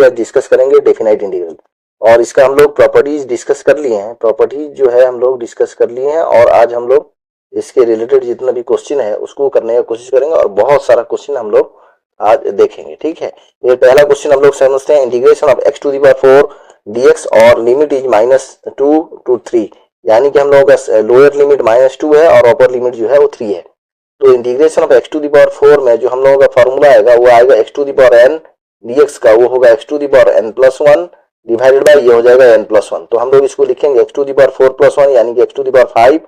लोग आज डिस्कस करेंगे डेफिनाइट इंटीग्रल, और इसका हम लोग प्रॉपर्टीज डिस्कस कर लिए हैं, प्रॉपर्टीज जो है हम लोग डिस्कस कर लिए हैं, और आज हम लोग इसके रिलेटेड जितना भी क्वेश्चन है उसको करने की कोशिश करेंगे, और बहुत सारा क्वेश्चन हम लोग आज देखेंगे। ठीक है, ये पहला क्वेश्चन हम लोग समझते हैं, integration of x to the power 4 dx और लिमिट इज -2 to 3, यानी कि हम लोगों का लोअर लिमिट -2 है और अपर लिमिट जो है वो 3 है। तो integration of x to the power 4 में जो हम लोगों का फॉर्मूला आएगा वो आएगा x to the power n dx का, वो होगा x to the power n+1 divided by ये हो जाएगा n+1। तो हम लोग इसको लिखेंगे x टू द पावर 4+1 यानी कि x to the power 5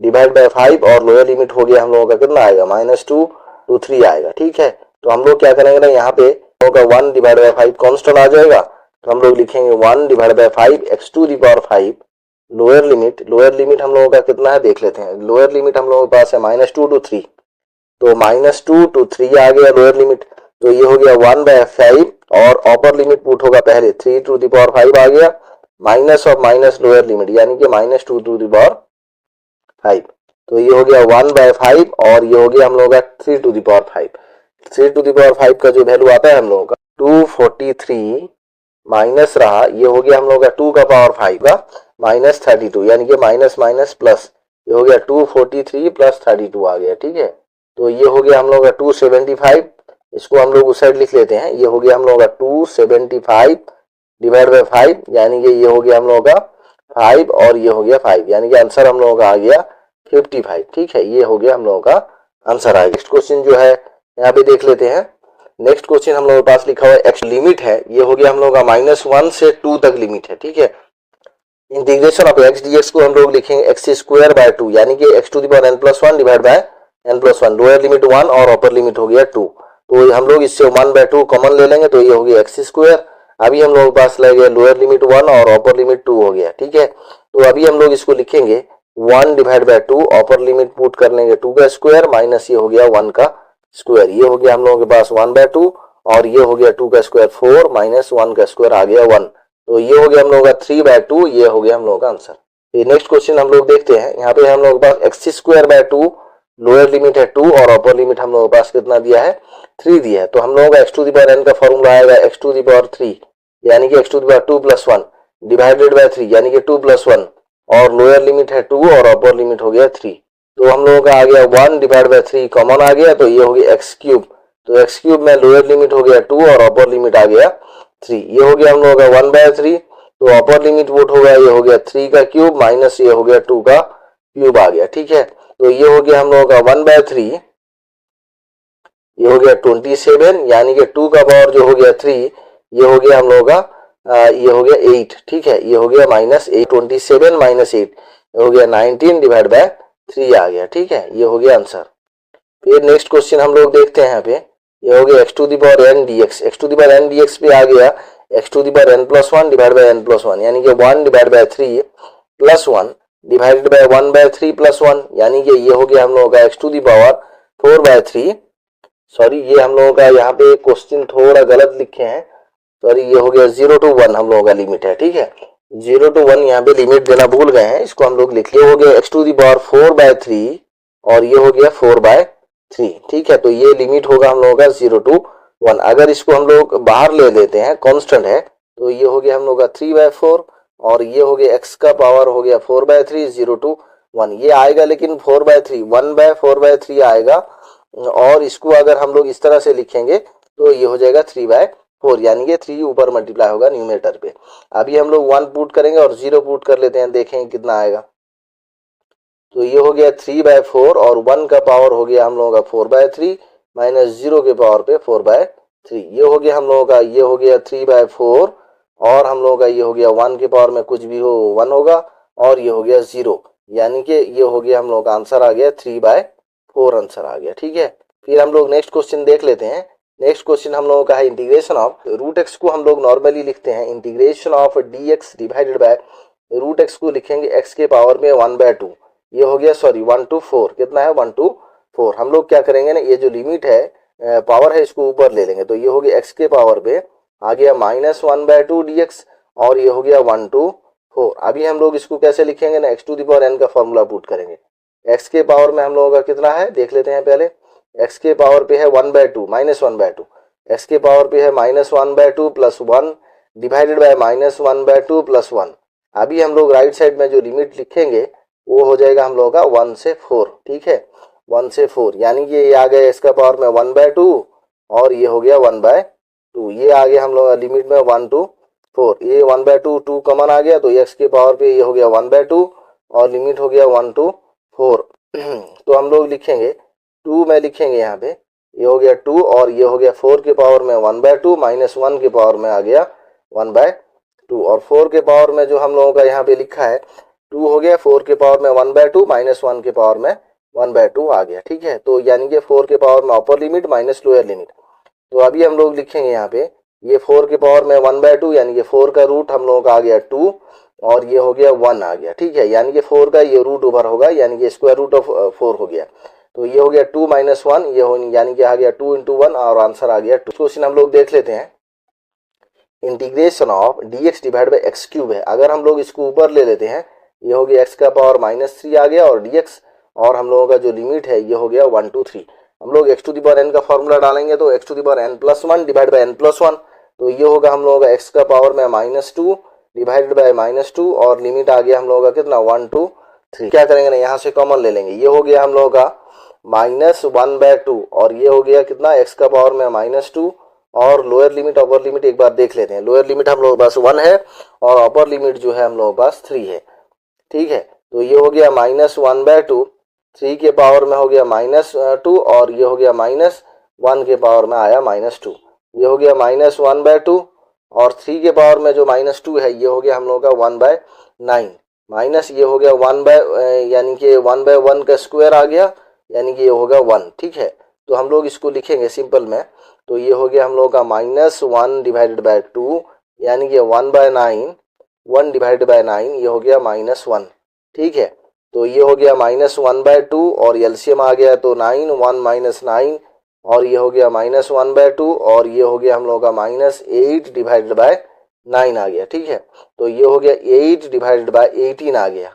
divide by 5, और लोअर लिमिट हो गया हम लोगों का कितना आएगा -2 to 3 आएगा। ठीक है, तो हम लोग क्या करेंगे ना, यहाँ पे होगा 1 डिवाइड बाय 5 कांस्टेंट आ जाएगा, तो हम लोग लिखेंगे 1 divide by 5 x to the power 5 lower limit हम लोगों का कितना है देख लेते हैं। लोअर लिमिट हम लोगों के पास है -2 to 3, तो -2 to 3 आ गया लोअर लिमिट, तो ये हो गया 1/5, और अपर लिमिट पुट होगा पहले 3 टू द पावर 5 आ गया, minus of minus lower limit यानी कि -2 टू द पावर 5, तो ये हो गया 1/5, और ये हो गया हम लोगों का 3 to the power 5। 3 to the power 5 का जो वैल्यू आता है हम लोगों का 243 माइनस रहा, ये हो गया हम लोगों का 2 का पावर 5 का -32, यानी कि माइनस माइनस प्लस, ये हो गया 243 प्लस 32 आ गया। ठीक है, तो ये हो गया हम लोगों का 275, इसको हम लोग उस साइड लिख लेते हैं, ये हो गया हम लोगों का 275 डिवाइड बाय 5, यानी कि ये हो गया हम लोगों का 5 और ये हो गया 5, यानी कि आंसर हम लोगों का आ गया 55। ठीक है, ये हो गया हम लोगों का आंसर आ गया। नेक्स्ट क्वेश्चन जो है यहाँ पे देख लेते हैं। नेक्स्ट क्वेश्चन हम लोगों के पास लिखा हुआ है एक्स लिमिट है, ये हो गया हम लोगों का -1 से 2 तक लिमिट है। ठीक है, इंटीग्रेशन ऑफ x dx को हम लोग लिखेंगे x²/2, यानी कि x to the power n+1 divide by n+1, lower limit 1 और अपर लिमिट हो गया 2, तो हम लोग इससे 1/2 कॉमन ले लेंगे, तो ये हो गया x²। अभी हम लोगों के पास लग गया लोअर लिमिट 1 और अपर लिमिट 2 हो गया। ठीक है, तो अभी हम लोग इसको लिखेंगे 1 divide bye 2, upper limit put कर लेंगे 2 का स्क्वायर माइनस ये हो गया 1 का स्क्वायर, ये हो गया हम लोगों के पास 1/2, और ये हो गया 2 का स्क्वायर 4 माइनस 1 का स्क्वायर आ गया 1, तो ये हो गया हम लोगों का 3/2, ये हो गया हम लोगों का आंसर। ये नेक्स्ट क्वेश्चन हम लोग देखते हैं। यहाँ पे हम लोगों के पास x²/2 लोअर लिमिट है 2 और अपर लिमिट हम लोगों के पास कितना दिया है 3 दिया है, तो हम लोगों का x to the power n का फॉर्मूला आएगा x टू द पावर 3 यानी कि x to the power 2 + 1 divided by 3 यानी कि 2 + 1, और लोअर लिमिट है 2 और अपर लिमिट हो गया 3, तो हम लोगों का आ गया 1 डिवाइड बाय 3 कॉमन आ गया, तो ये हो गया x³ तो x³ में लोअर लिमिट हो गया 2 और अपर लिमिट आ गया 3, ये हो गया हम लोगों का 1/3, तो अपर लिमिट वोट होगा ये हो गया 3 का क्यूब माइनस ये हो गया 2 का क्यूब आ गया। ठीक है, तो ये हो गया हम लोगों का 1/3, ये हो गया 27, यानी कि 2 का पावर जो हो गया 3, ये हो गया हम लोगों का ये हो गया 8। ठीक है, ये हो गया -8, 27 - 8 ये हो गया 19 डिवाइड बाय 3 आ गया। ठीक है, ये हो गया आंसर। फिर नेक्स्ट क्वेश्चन हम लोग देखते हैं। यहाँ पे ये हो गया x to the power n dx, x to the power n dx पे आ गया x to the power n+1 divide by n+1, यानी कि 1 डिवाइड बाय 3 + 1 डिवाइडेड बाय 1/3 + 1, यानी कि ये हो गया हम लोगों का x to the power 4/3। Sorry, ये हम लोगों का यहाँ पे क्वेश्चन थोड़ा गलत लिखे हैं, सॉरी, ये हो गया 0 to 1 हम लोगों का लिमिट है। ठीक है, 0 to 1 यहाँ पे लिमिट देना भूल गए हैं, इसको हम लोग लिख लिए, हो गया x टू द पावर 4/3 और ये हो गया 4/3। ठीक है, तो ये लिमिट होगा हम लोगों का 0 to 1। अगर इसको हम लोग बाहर ले लेते हैं, कांस्टेंट है, तो ये हो गया हम लोग का 3/4 और ये हो गया x का पावर हो गया 4/3, 0 to 1 ये आएगा, लेकिन 4/3 1/4/3 आएगा, और इसको अगर हम लोग इस तरह से लिखेंगे तो ये हो जाएगा 3/4, यानी कि 3 ऊपर मल्टीप्लाई होगा न्यूमरेटर पे। अभी हम लोग 1 पुट करेंगे और 0 पुट कर लेते हैं, देखेंगे कितना आएगा, तो ये हो गया 3/4 और 1 का पावर हो गया हम लोगों का 4/3 माइनस 0 के पावर पे 4/3, ये हो गया हम लोगों का, ये हो गया 3/4 और हम लोगों का ये हो गया 1 के पावर में कुछ भी हो 1 होगा, और ये हो गया 0, यानी कि ये हो गया हम लोगों का आंसर आ गया 3/4 आंसर आ गया। ठीक है, फिर हम लोग नेक्स्ट क्वेश्चन देख लेते हैं। नेक्स्ट क्वेश्चन हम लोगों का है इंटीग्रेशन ऑफ √x को हम लोग नॉर्मली लिखते हैं integration of dx divided bye √x को लिखेंगे x के पावर में 1/2, ये हो गया, सॉरी 1 to 4, कितना है 1 to 4। हम लोग क्या करेंगे ना, ये जो लिमिट है पावर है इसको ऊपर ले लेंगे, तो ये हो गया x के पावर पे आ गया -1/2 dx और ये हो गया 1 to 4। अभी हम लोग इसको कैसे लिखेंगे ना, x to the power n का फॉर्मूला पुट करेंगे, x के पावर में हम लोगों का कितना है देख लेते हैं पहले, x के पावर पे है 1/2 -1/2, एक्स के पावर पे है -1/2 + 1 डिवाइडेड बाय -1/2 + 1। अभी हम लोग राइट साइड में जो लिमिट लिखेंगे वो हो जाएगा हम लोगों का 1 से 4, ठीक है, 1 से 4, यानी कि ये आ गया इसका पावर में 1/2 और ये हो गया 1/2। ये आ गया हम लोग लिमिट में 1 to 4, ये 1/2 2 कॉमन आ गया तो एक्स के पावर पे ये हो गया 1/2 और लिमिट हो गया 1 to 4। तो हम लोग लिखेंगे 2 में लिखेंगे यहाँ पे, ये हो गया 2 और ये हो गया 4 के पावर में 1/2 -1 के पावर में आ गया 1/2 और 4 के पावर में जो हम लोगों का यहाँ पे लिखा है 2 हो गया, 4 के पावर में 1/2 -1 के पावर में 1/2 आ गया, ठीक है। तो यानी कि 4 के पावर में अपर लिमिट माइनस लोअर लिमिट। तो अभी हम लोग लिखेंगे यहाँ पे ये 4 के पावर में 1/2 यानी कि 4 का रूट हम लोगों का आ गया 2 और ये हो गया 1 आ गया, ठीक है, यानी कि 4 का ये रूट ओवर होगा यानी कि स्क्वायर रूट ऑफ 4 हो गया। तो ये हो गया 2 - 1 ये हो यानी कि आ गया 2 × 1 और आंसर आ गया 2। क्वेश्चन हम लोग देख लेते हैं। Integration of dx divide by x cube है, अगर हम लोग इसको ऊपर ले लेते हैं ये हो गया x का पावर -3 आ गया और dx और हम लोगों का जो लिमिट है ये हो गया 1 to 3। हम लोग x to the power n का फॉर्मूला डालेंगे तो x to the power n+1 divide by n+1, तो ये होगा हम लोगों का x का पावर में -2 डिवाइडेड बाई -2 और लिमिट आ गया हम लोगों का कितना 1 to 3। क्या करेंगे ना, यहाँ से कॉमन ले लेंगे, ये हो गया हम लोगों का -1/2 और ये हो गया कितना x का पावर में -2 और लोअर लिमिट अपर लिमिट एक बार देख लेते हैं। लोअर लिमिट हम लोगों के पास 1 है और अपर लिमिट जो है हम लोगों के पास 3 है, ठीक है। तो ये हो गया -1/2, 3 के पावर में हो गया -2 और ये हो गया -1 के पावर में आया -2। ये हो गया -1/2 और 3 के पावर में जो -2 है ये हो गया हम लोगों का 1/9 माइनस ये हो गया 1 यानी कि 1/1 का स्क्वायर आ गया यानी कि ये होगा 1, ठीक है। तो हम लोग इसको लिखेंगे सिंपल में, तो ये हो गया हम लोग का -1 डिवाइडेड बाय 2 यानी कि 1/9, 1 डिवाइडेड बाय 9 ये हो गया -1, ठीक है। तो ये हो गया -1/2 और एलसीएम आ गया तो 9 1 - 9 और ये हो गया -1/2 और ये हो गया हम लोग का -8 डिवाइडेड बाय 9 आ गया, ठीक है। तो ये हो गया 8 डिवाइडेड बाय 18 आ गया,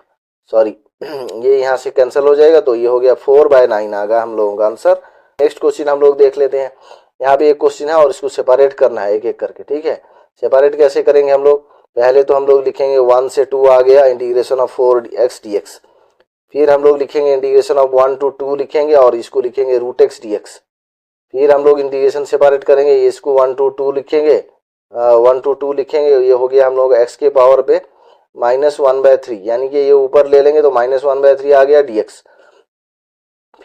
सॉरी ये यहाँ से कैंसिल हो जाएगा तो ये हो गया 4/9 आ गया हम लोगों का आंसर। नेक्स्ट क्वेश्चन हम लोग देख लेते हैं। यहाँ पे एक क्वेश्चन है और इसको सेपरेट करना है एक एक करके, ठीक है। सेपरेट कैसे करेंगे हम लोग, पहले तो हम लोग लिखेंगे 1 से 2 आ गया इंटीग्रेशन ऑफ 4x dx, फिर हम लोग लिखेंगे इंटीग्रेशन ऑफ 1 to 2 लिखेंगे और इसको लिखेंगे √x dx, फिर हम लोग इंटीग्रेशन सेपरेट करेंगे, इसको 1 to 2 लिखेंगे, 1 to 2 लिखेंगे, ये हो गया हम लोग x के पावर पे -1/3 यानी कि ये ऊपर ले लेंगे तो -1/3 आ गया dx।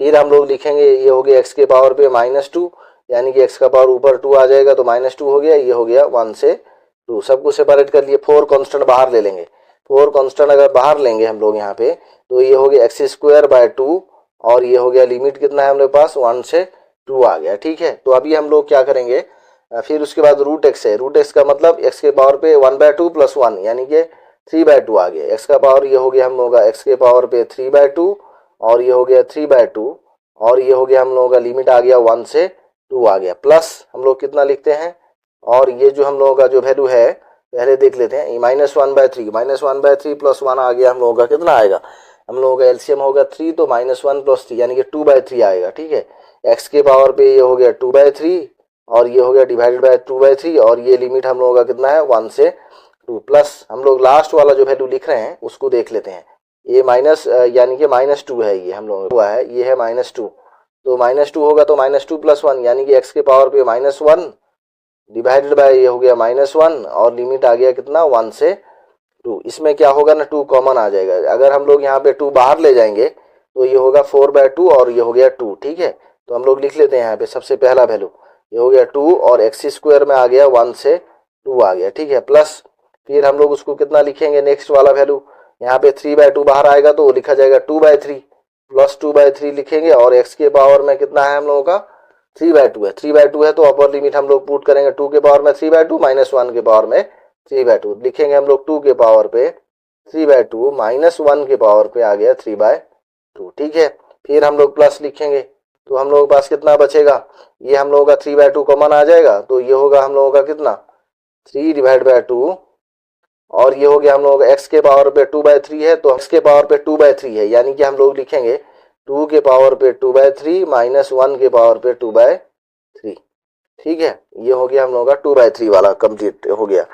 फिर हम लोग लिखेंगे ये हो गया x के पावर पे -2 यानी कि x का पावर ऊपर 2 आ जाएगा तो -2 हो गया, ये हो गया 1 से 2, सबको सेपरेट कर लिए। 4 कांस्टेंट बाहर ले लेंगे, 4 कांस्टेंट अगर बाहर लेंगे हम लोग यहाँ पे तो ये हो गया x²/2 और ये हो गया लिमिट कितना है हम लोग पास 1 से 2 आ गया, ठीक है। तो अभी हम लोग क्या करेंगे, फिर उसके बाद √x है, √x का मतलब x के पावर पे 1/2 + 1 यानी कि 3/2 आ गया, x का पावर ये हो गया हम लोग का x के पावर पे 3/2 और ये हो गया 3/2 और ये हो गया हम लोगों का लिमिट आ गया 1 से 2 आ गया, प्लस हम लोग कितना लिखते हैं और ये जो हम लोगों का जो वैल्यू है पहले देख लेते हैं, -1/3 + 1 आ गया हम लोगों का कितना आएगा, हम लोगों का एलसीएम होगा 3 तो -1 + 3 यानी कि 2/3 आएगा, ठीक है। x के पावर पे ये हो गया 2/3 और ये हो गया डिवाइडेड बाय 2/3 और ये लिमिट हम लोगों का कितना है 1 से 2, प्लस हम लोग लास्ट वाला जो वैल्यू लिख रहे हैं उसको देख लेते हैं, ये माइनस यानी कि -2 है, ये हम लोग हुआ है ये है -2, तो -2 होगा तो -2 + 1 यानी कि x के पावर पे -1 डिवाइडेड बाय ये हो गया -1 और लिमिट आ गया कितना 1 से 2। इसमें क्या होगा ना 2 कॉमन आ जाएगा, अगर हम लोग यहाँ पे 2 बाहर ले जाएंगे तो ये होगा 4/2 और ये हो गया 2, ठीक है। तो हम लोग लिख लेते हैं यहाँ पे सबसे पहला वैल्यू ये हो गया 2 और x² में आ गया 1 से 2 आ गया, ठीक है, प्लस फिर हम लोग उसको कितना लिखेंगे नेक्स्ट वाला वैल्यू, यहाँ पे 3/2 बाहर आएगा तो लिखा जाएगा 2/3 प्लस 2/3 लिखेंगे और x के पावर में कितना है हम लोगों का 3/2 है, 3/2 है तो अपर लिमिट हम लोग पुट करेंगे 2 के पावर में 3/2 -1 के पावर में 3/2 लिखेंगे हम लोग 2 के पावर पे 3/2 -1 के पावर पे आ गया 3/2, ठीक है। फिर हम लोग प्लस लिखेंगे तो हम लोगों के पास कितना बचेगा, ये हम लोगों का 3/2 कॉमन आ जाएगा तो ये होगा हम लोगों का कितना 3/2 और ये हो गया हम लोगों का x के पावर पे 2/3 है तो x के पावर पे 2/3 है यानी कि हम लोग लिखेंगे 2 के पावर पे 2/3 -1 के पावर पे 2/3, ठीक है, ये हो गया हम लोगों का 2/3 वाला कंप्लीट हो गया।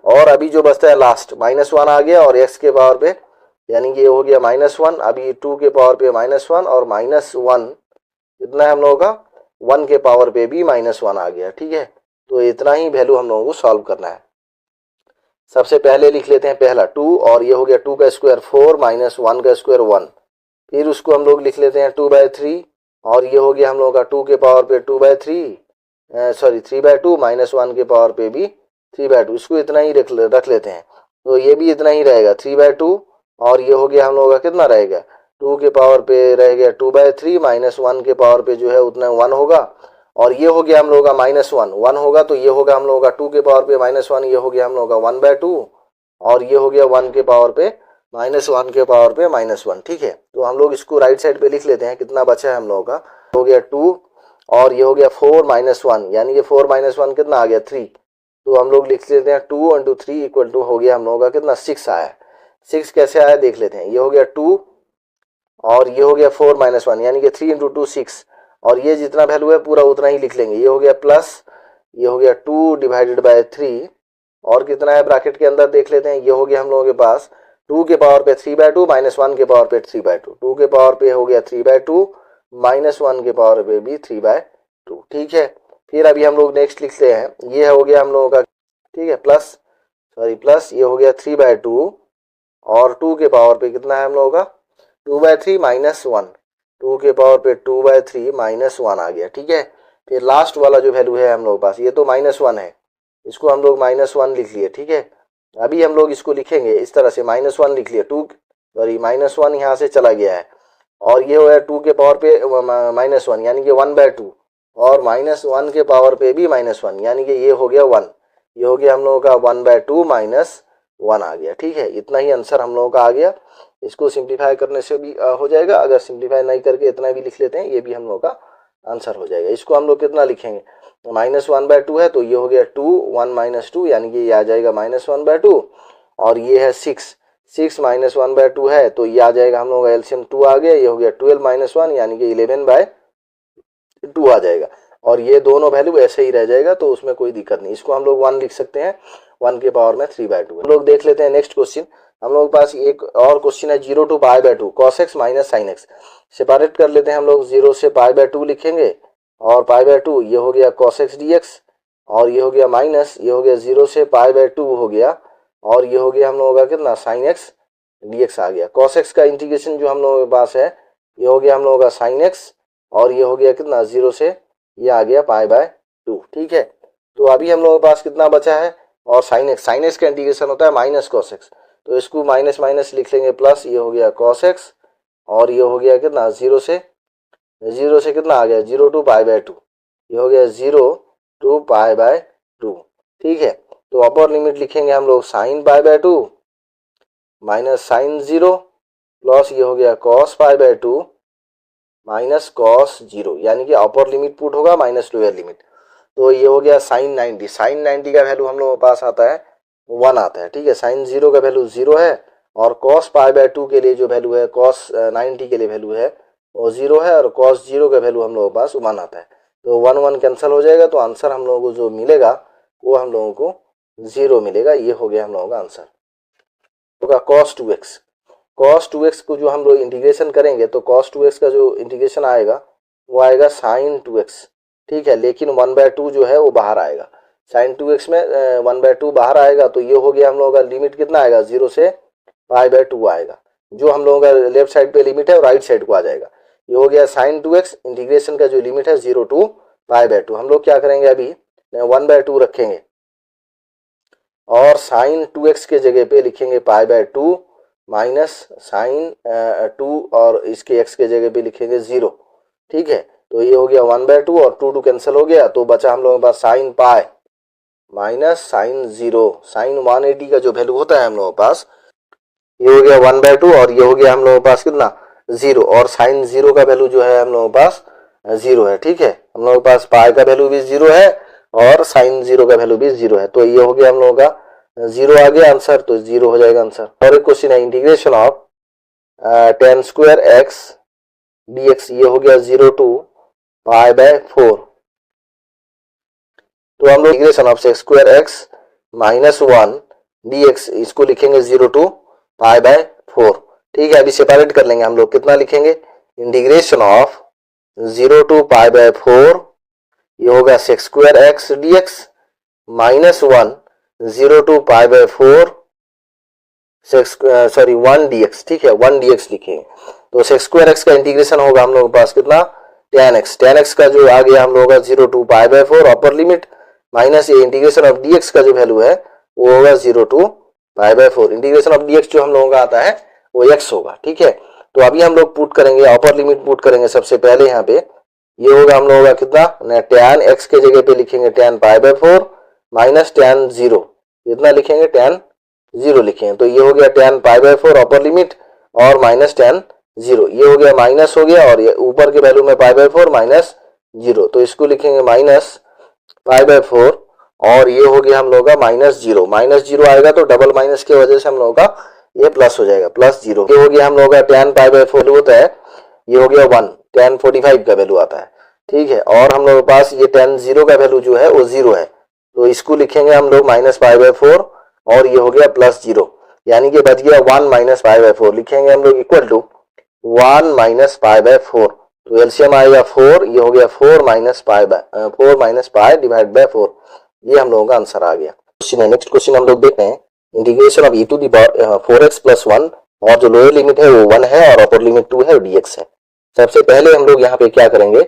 और अभी जो बचता है लास्ट -1 आ गया और x के पावर पे, यानी कि ये हो गया -1, अभी 2 के पावर पे -1 और -1 इतना है हम लोगों का 1 के पावर पे भी -1 आ गया। ठीक है, तो इतना ही वैल्यू हम लोगों को सॉल्व करना है। सबसे पहले लिख लेते हैं पहला 2 और ये हो गया 2 का स्क्वायर 4 -1 का स्क्वायर 1। फिर उसको हम लोग लिख लेते हैं 2/3 और ये हो गया हम लोगों का 2 के पावर पे 2/3 सॉरी 3/2 -1 के पावर पे भी 3/2, इसको इतना ही रख लेते हैं। तो ये भी इतना ही रहेगा 3/2 और ये हो गया हम लोगों का कितना रहेगा 2 के पावर पे रह गया 2/3 -1 के पावर पे जो है उतना 1 होगा और ये हो गया हम लोगों का -1 होगा तो ये होगा हम लोगों का 2 के पावर पे -1, ये हो गया हम लोगों का 1/2 और ये हो गया 1 के पावर पे -1 के पावर पे -1। ठीक है, तो हम लोग इसको राइट साइड पे लिख लेते हैं। कितना बचा है हम लोगों का, हो गया 2 और ये हो गया 4 -1, यानी कि 4 -1 कितना आ गया 3। तो हम लोग लिख लेते हैं 2 × 3 इक्वल टू हो गया हम लोगों का कितना 6 आया। 6 कैसे आया देख लेते हैं। ये हो गया 2 और ये हो गया 4 -1, यानी कि 3 × 2 6 और ये जितना वैल्यू है पूरा उतना ही लिख लेंगे। ये हो गया प्लस, ये हो गया 2/3 और कितना है ब्रैकेट के अंदर देख लेते हैं। ये हो गया हम लोगों के पास 2 के पावर पे 3/2 -1 के पावर पे 3/2, 2 के पावर पे हो गया 3/2 -1 के पावर पे भी 3/2। ठीक है, फिर अभी हम लोग नेक्स्ट लिखते हैं। ये हो गया हम लोगों का, ठीक है, प्लस ये हो गया 3/2 और 2 के पावर पे कितना है हम लोगों का 2/3 -1, 2 के पावर पे 2/3 -1 आ गया। ठीक है, फिर लास्ट वाला जो वैल्यू है हम लोग पास, ये तो -1 है, इसको हम लोग -1 लिख लिए। ठीक है, अभी हम लोग इसको लिखेंगे इस तरह से -1 लिख लिए, -1 यहाँ से चला गया है और ये हो गया 2 के पावर पे -1 यानी कि 1/2 और -1 के पावर पे भी -1 यानी कि ये हो गया 1, ये हो गया हम लोगों का 1/2 -1 आ गया। ठीक है, इतना ही आंसर हम लोगों का आ गया। इसको सिंप्लीफाई करने से भी हो जाएगा, अगर सिंप्लीफाई नहीं करके इतना भी लिख लेते हैं ये भी हम लोग का आंसर हो जाएगा। इसको हम लोग कितना लिखेंगे, -1/2 है तो ये हो गया 2 1 - 2 यानी कि ये आ जाएगा -1/2 और ये है 6 -1/2 है तो ये आ जाएगा हम लोग का एलसीएम 2 आ गया, ये हो गया 12 - 1 यानी कि 11/2 आ जाएगा और ये दोनों वैल्यू ऐसे ही रह जाएगा तो उसमें कोई दिक्कत नहीं। इसको हम लोग 1 लिख सकते हैं, 1 के पावर में 3/2। हम लोग देख लेते हैं नेक्स्ट क्वेश्चन। हम लोग के पास एक और क्वेश्चन है 0 to π/2 cos x - sin x। Separate कर लेते हैं हम लोग, 0 से π/2 लिखेंगे और π/2 ये हो गया cos x dx और ये हो गया माइनस, ये हो गया 0 से π/2 हो गया और ये हो गया हम लोगों का कितना sin x dx आ गया। cos x का इंटीग्रेशन जो हम लोगों के पास है ये हो गया हम लोगों का sin x और ये हो गया कितना 0 से ये आ गया π/2। ठीक है, तो अभी हम लोगों के पास कितना बचा है और sin x का इंटीग्रेशन होता है माइनस cos x, तो इसको माइनस माइनस लिख लेंगे प्लस, ये हो गया cos x और ये हो गया कितना 0 से कितना आ गया 0 to π/2, ये हो गया 0 to π/2। ठीक है, तो अपर लिमिट लिखेंगे हम लोग sin π/2 माइनस sin 0 प्लस ये हो गया cos π/2 माइनस cos 0, यानी कि अपर लिमिट पुट होगा माइनस लोअर लिमिट। तो ये हो गया sin 90 का वैल्यू हम लोगों के पास आता है 1 आता है। ठीक है, sin 0 का वैल्यू 0 है और cos π/2 के लिए जो वैल्यू है cos 90 के लिए वैल्यू है वो 0 है और cos 0 का वैल्यू हम लोगों के पास 1 आता है। तो 1 1 कैंसिल हो जाएगा तो आंसर हम लोगों को जो मिलेगा वो हम लोगों को 0 मिलेगा। ये हो गया हम लोगों का आंसर होगा cos 2x को जो हम लोग इंटीग्रेशन करेंगे तो cos 2x का जो इंटीग्रेशन आएगा वो आएगा sin 2x। ठीक है, लेकिन 1/2 जो है वो बाहर आएगा, sin 2x में 1/2 बाहर आएगा तो ये हो गया हम लोगों का लिमिट कितना आएगा 0 से π/2 आएगा। जो हम लोगों का लेफ्ट साइड पे लिमिट है और राइट साइड को आ जाएगा। ये हो गया sin 2x, इंटीग्रेशन का जो लिमिट है 0 to π/2। हम लोग क्या करेंगे अभी 1/2 रखेंगे और sin 2x के जगह पे लिखेंगे π/2 माइनस sin 2 और इसके x के जगह पे लिखेंगे 0। ठीक है, तो ये हो गया 1/2 और 2 कैंसिल हो गया तो बचा हम लोगों के पास sin π माइनस sin 0। sin 180 का जो वैल्यू होता है हम लोगों के पास ये हो गया 1/2 और ये हो गया हम लोगों के पास कितना 0 और sin 0 का वैल्यू जो है हम लोगों के पास 0 है। ठीक है, हम लोगों के पास पाई का वैल्यू भी 0 है और sin 0 का वैल्यू भी 0 है, तो ये हो गया हम लोगों का 0 आ गया आंसर, तो 0 हो जाएगा आंसर। और एक क्वेश्चन है integration of tan² x dx, ये हो गया 0 to π/4। तो हम लोग integration of sex square x minus 1 dx इसको लिखेंगे 0 टू पाई बाय 4। ठीक है, अभी सेपरेट कर लेंगे हम लोग, कितना लिखेंगे, integration of 0 to pi by 4 ये होगा sec square x dx minus 1 0 to pi by 4 1 dx। ठीक है, 1 dx लिखेंगे। तो सेक्स स्क्वायर एक्स का इंटीग्रेशन होगा हम लोगों के पास कितना, tan x का जो आ गया हम लोगों का 0 to pi by 4 upper limit minus ये इंटीग्रेशन ऑफ dx का जो वैल्यू है वो होगा 0 to pi by 4। Integration of dx जो हम लोगों का आता है वो x होगा। ठीक है, तो अभी हम लोग पुट करेंगे, अपर लिमिट पुट करेंगे सबसे पहले यहाँ पे, ये होगा हम लोगों का कितना, tan x के जगह पे लिखेंगे tan pi by 4 minus tan 0, कितना लिखेंगे, tan 0 लिखेंगे। तो ये हो गया tan pi by 4 upper limit और माइनस tan 0, ये हो गया माइनस हो गया और ये ऊपर के वैल्यू में पाई बाय 4 माइनस 0, तो इसको लिखेंगे माइनस पाई बाय 4 और ये हो गया हम लोगों का माइनस 0। माइनस 0 आएगा तो डबल माइनस की वजह से हम लोगों का ये प्लस हो जाएगा, प्लस 0। ये हो गया हम लोगों का tan पाई बाय 4 होता है, ये हो गया 1, tan 45 का वैल्यू आता है। ठीक है, और हम लोगों के पास ये tan 0 का वैल्यू जो है वो 0 है, तो इसको लिखेंगे हम लोग माइनस पाई बाय 4 और ये हो गया प्लस 0, यानी कि बच गया 1 माइनस पाई बाय 4, लिखेंगे हम लोग equal to 1 minus pi by 4। तो एलसीएम आएगा 4, ये हो गया 4 माइनस पाई डिवाइड बाय 4। ये हम लोगों का आंसर आ गया। क्वेश्चन है, नेक्स्ट क्वेश्चन हम लोग देखते हैं, integration of e to the power 4x plus 1 और जो लोअर लिमिट है वो 1 है और अपर लिमिट 2 है और dx है। सबसे पहले हम लोग यहाँ पे क्या करेंगे,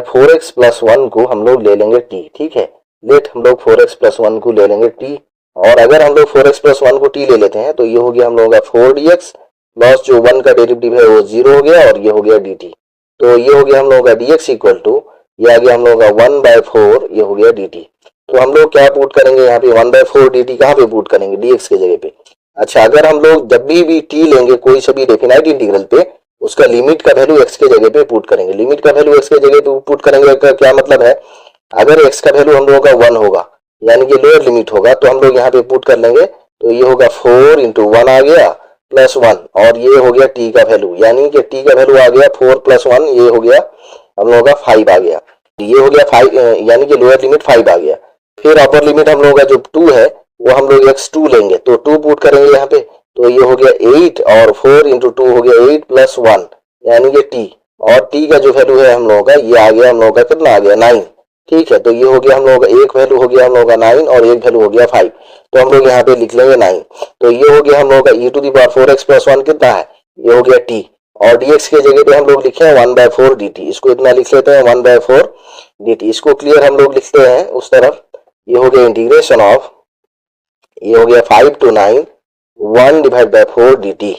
4x प्लस 1 को हम लोग ले लेंगे t। ठीक है, लेट हम लोग 4x प्लस 1 को ले लेंगे t, और अगर हम लोग 4x प्लस 1 को t ले लेते हैं तो ये हो गया हम लोगों का 4dx प्लस जो 1 का डेरिवेटिव है वो 0 हो गया और ये हो गया dt। तो ये हो गया हम लोगों का dx इक्वल टू, ये आ गया हम लोगों का 1/4, ये हो गया dt। तो हम लोग क्या पुट करेंगे यहाँ पे, 1/4 dt कहाँ पे पुट करेंगे, dx के जगह पे। अच्छा, अगर हम लोग जब भी t लेंगे कोई सा भी डेफिनाइट इंटीग्रल पे, उसका लिमिट का वैल्यू x के जगह पे पुट करेंगे। लिमिट का वैल्यू x के जगह पे पुट करेंगे का क्या मतलब है, अगर x का वैल्यू हम लोगों का 1 होगा यानी कि लोअर लिमिट होगा, तो हम लोग यहाँ पे पुट कर लेंगे, तो ये होगा 4 इंटू 1 आ गया प्लस 1 और ये हो गया t का वैल्यू, यानी कि t का वैल्यू आ गया 4 प्लस 1, ये हो गया हम लोगों का 5 आ गया, ये हो गया 5, यानी कि लोअर लिमिट 5 आ गया। फिर अपर लिमिट हम लोगों का जो 2 है वो हम लोग x2 लेंगे, तो 2 पुट करेंगे यहाँ पे, तो ये हो गया 8 और 4 इंटू 2 हो गया 8 प्लस 1 यानी कि t, और t का जो वैल्यू है हम लोगों का ये आ गया हम लोगों का कितना आ गया 9। ठीक है, तो ये हो गया हम लोगों का एक वैल्यू हो गया हम लोगों का 9 और एक वैल्यू हो गया 5, तो हम लोग यहाँ पे लिख लेंगे 9। तो ये हो गया हम लोगों का e to the power 4x plus 1 कितना है, ये हो गया t, और dx के जगह पे हम लोग लिखे हैं 1/4 dt, इसको इतना लिख लेते हैं 1/4 dt। इसको क्लियर हम लोग लिखते हैं उस तरफ, ये हो गया इंटीग्रेशन ऑफ, ये हो गया 5 to 9 1/4 dt।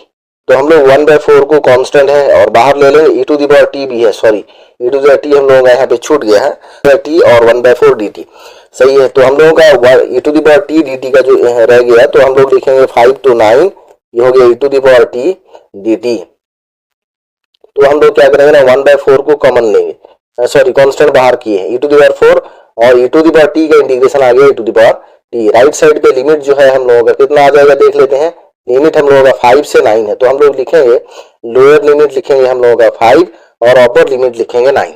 तो हम लोग 1/4 को कांस्टेंट है और बाहर ले लेंगे, e to the power t भी है, sorry e to the power t हम लोगों का यहाँ पे छूट गया है, t और 1/4 dt सही है। तो हम लोगों का e to the power t dt का जो रह गया, तो हम लोग लिखेंगे 5 to 9, ये हो गया e to the power t dt। तो हम लोग क्या करेंगे ना, 1/4 को कॉमन लेंगे, सॉरी कांस्टेंट बाहर किए हैं, e टू द पावर 4 और e to the power t का इंटीग्रेशन आ गया e to the power t। Right side पे लिमिट जो है हम लोगों का कितना आ जाएगा देख लेते हैं, लिमिट हम लोगों का 5 से 9 है, तो हम लोग लिखेंगे लोअर लिमिट लिखेंगे हम लोगों का 5 और अपर लिमिट लिखेंगे 9।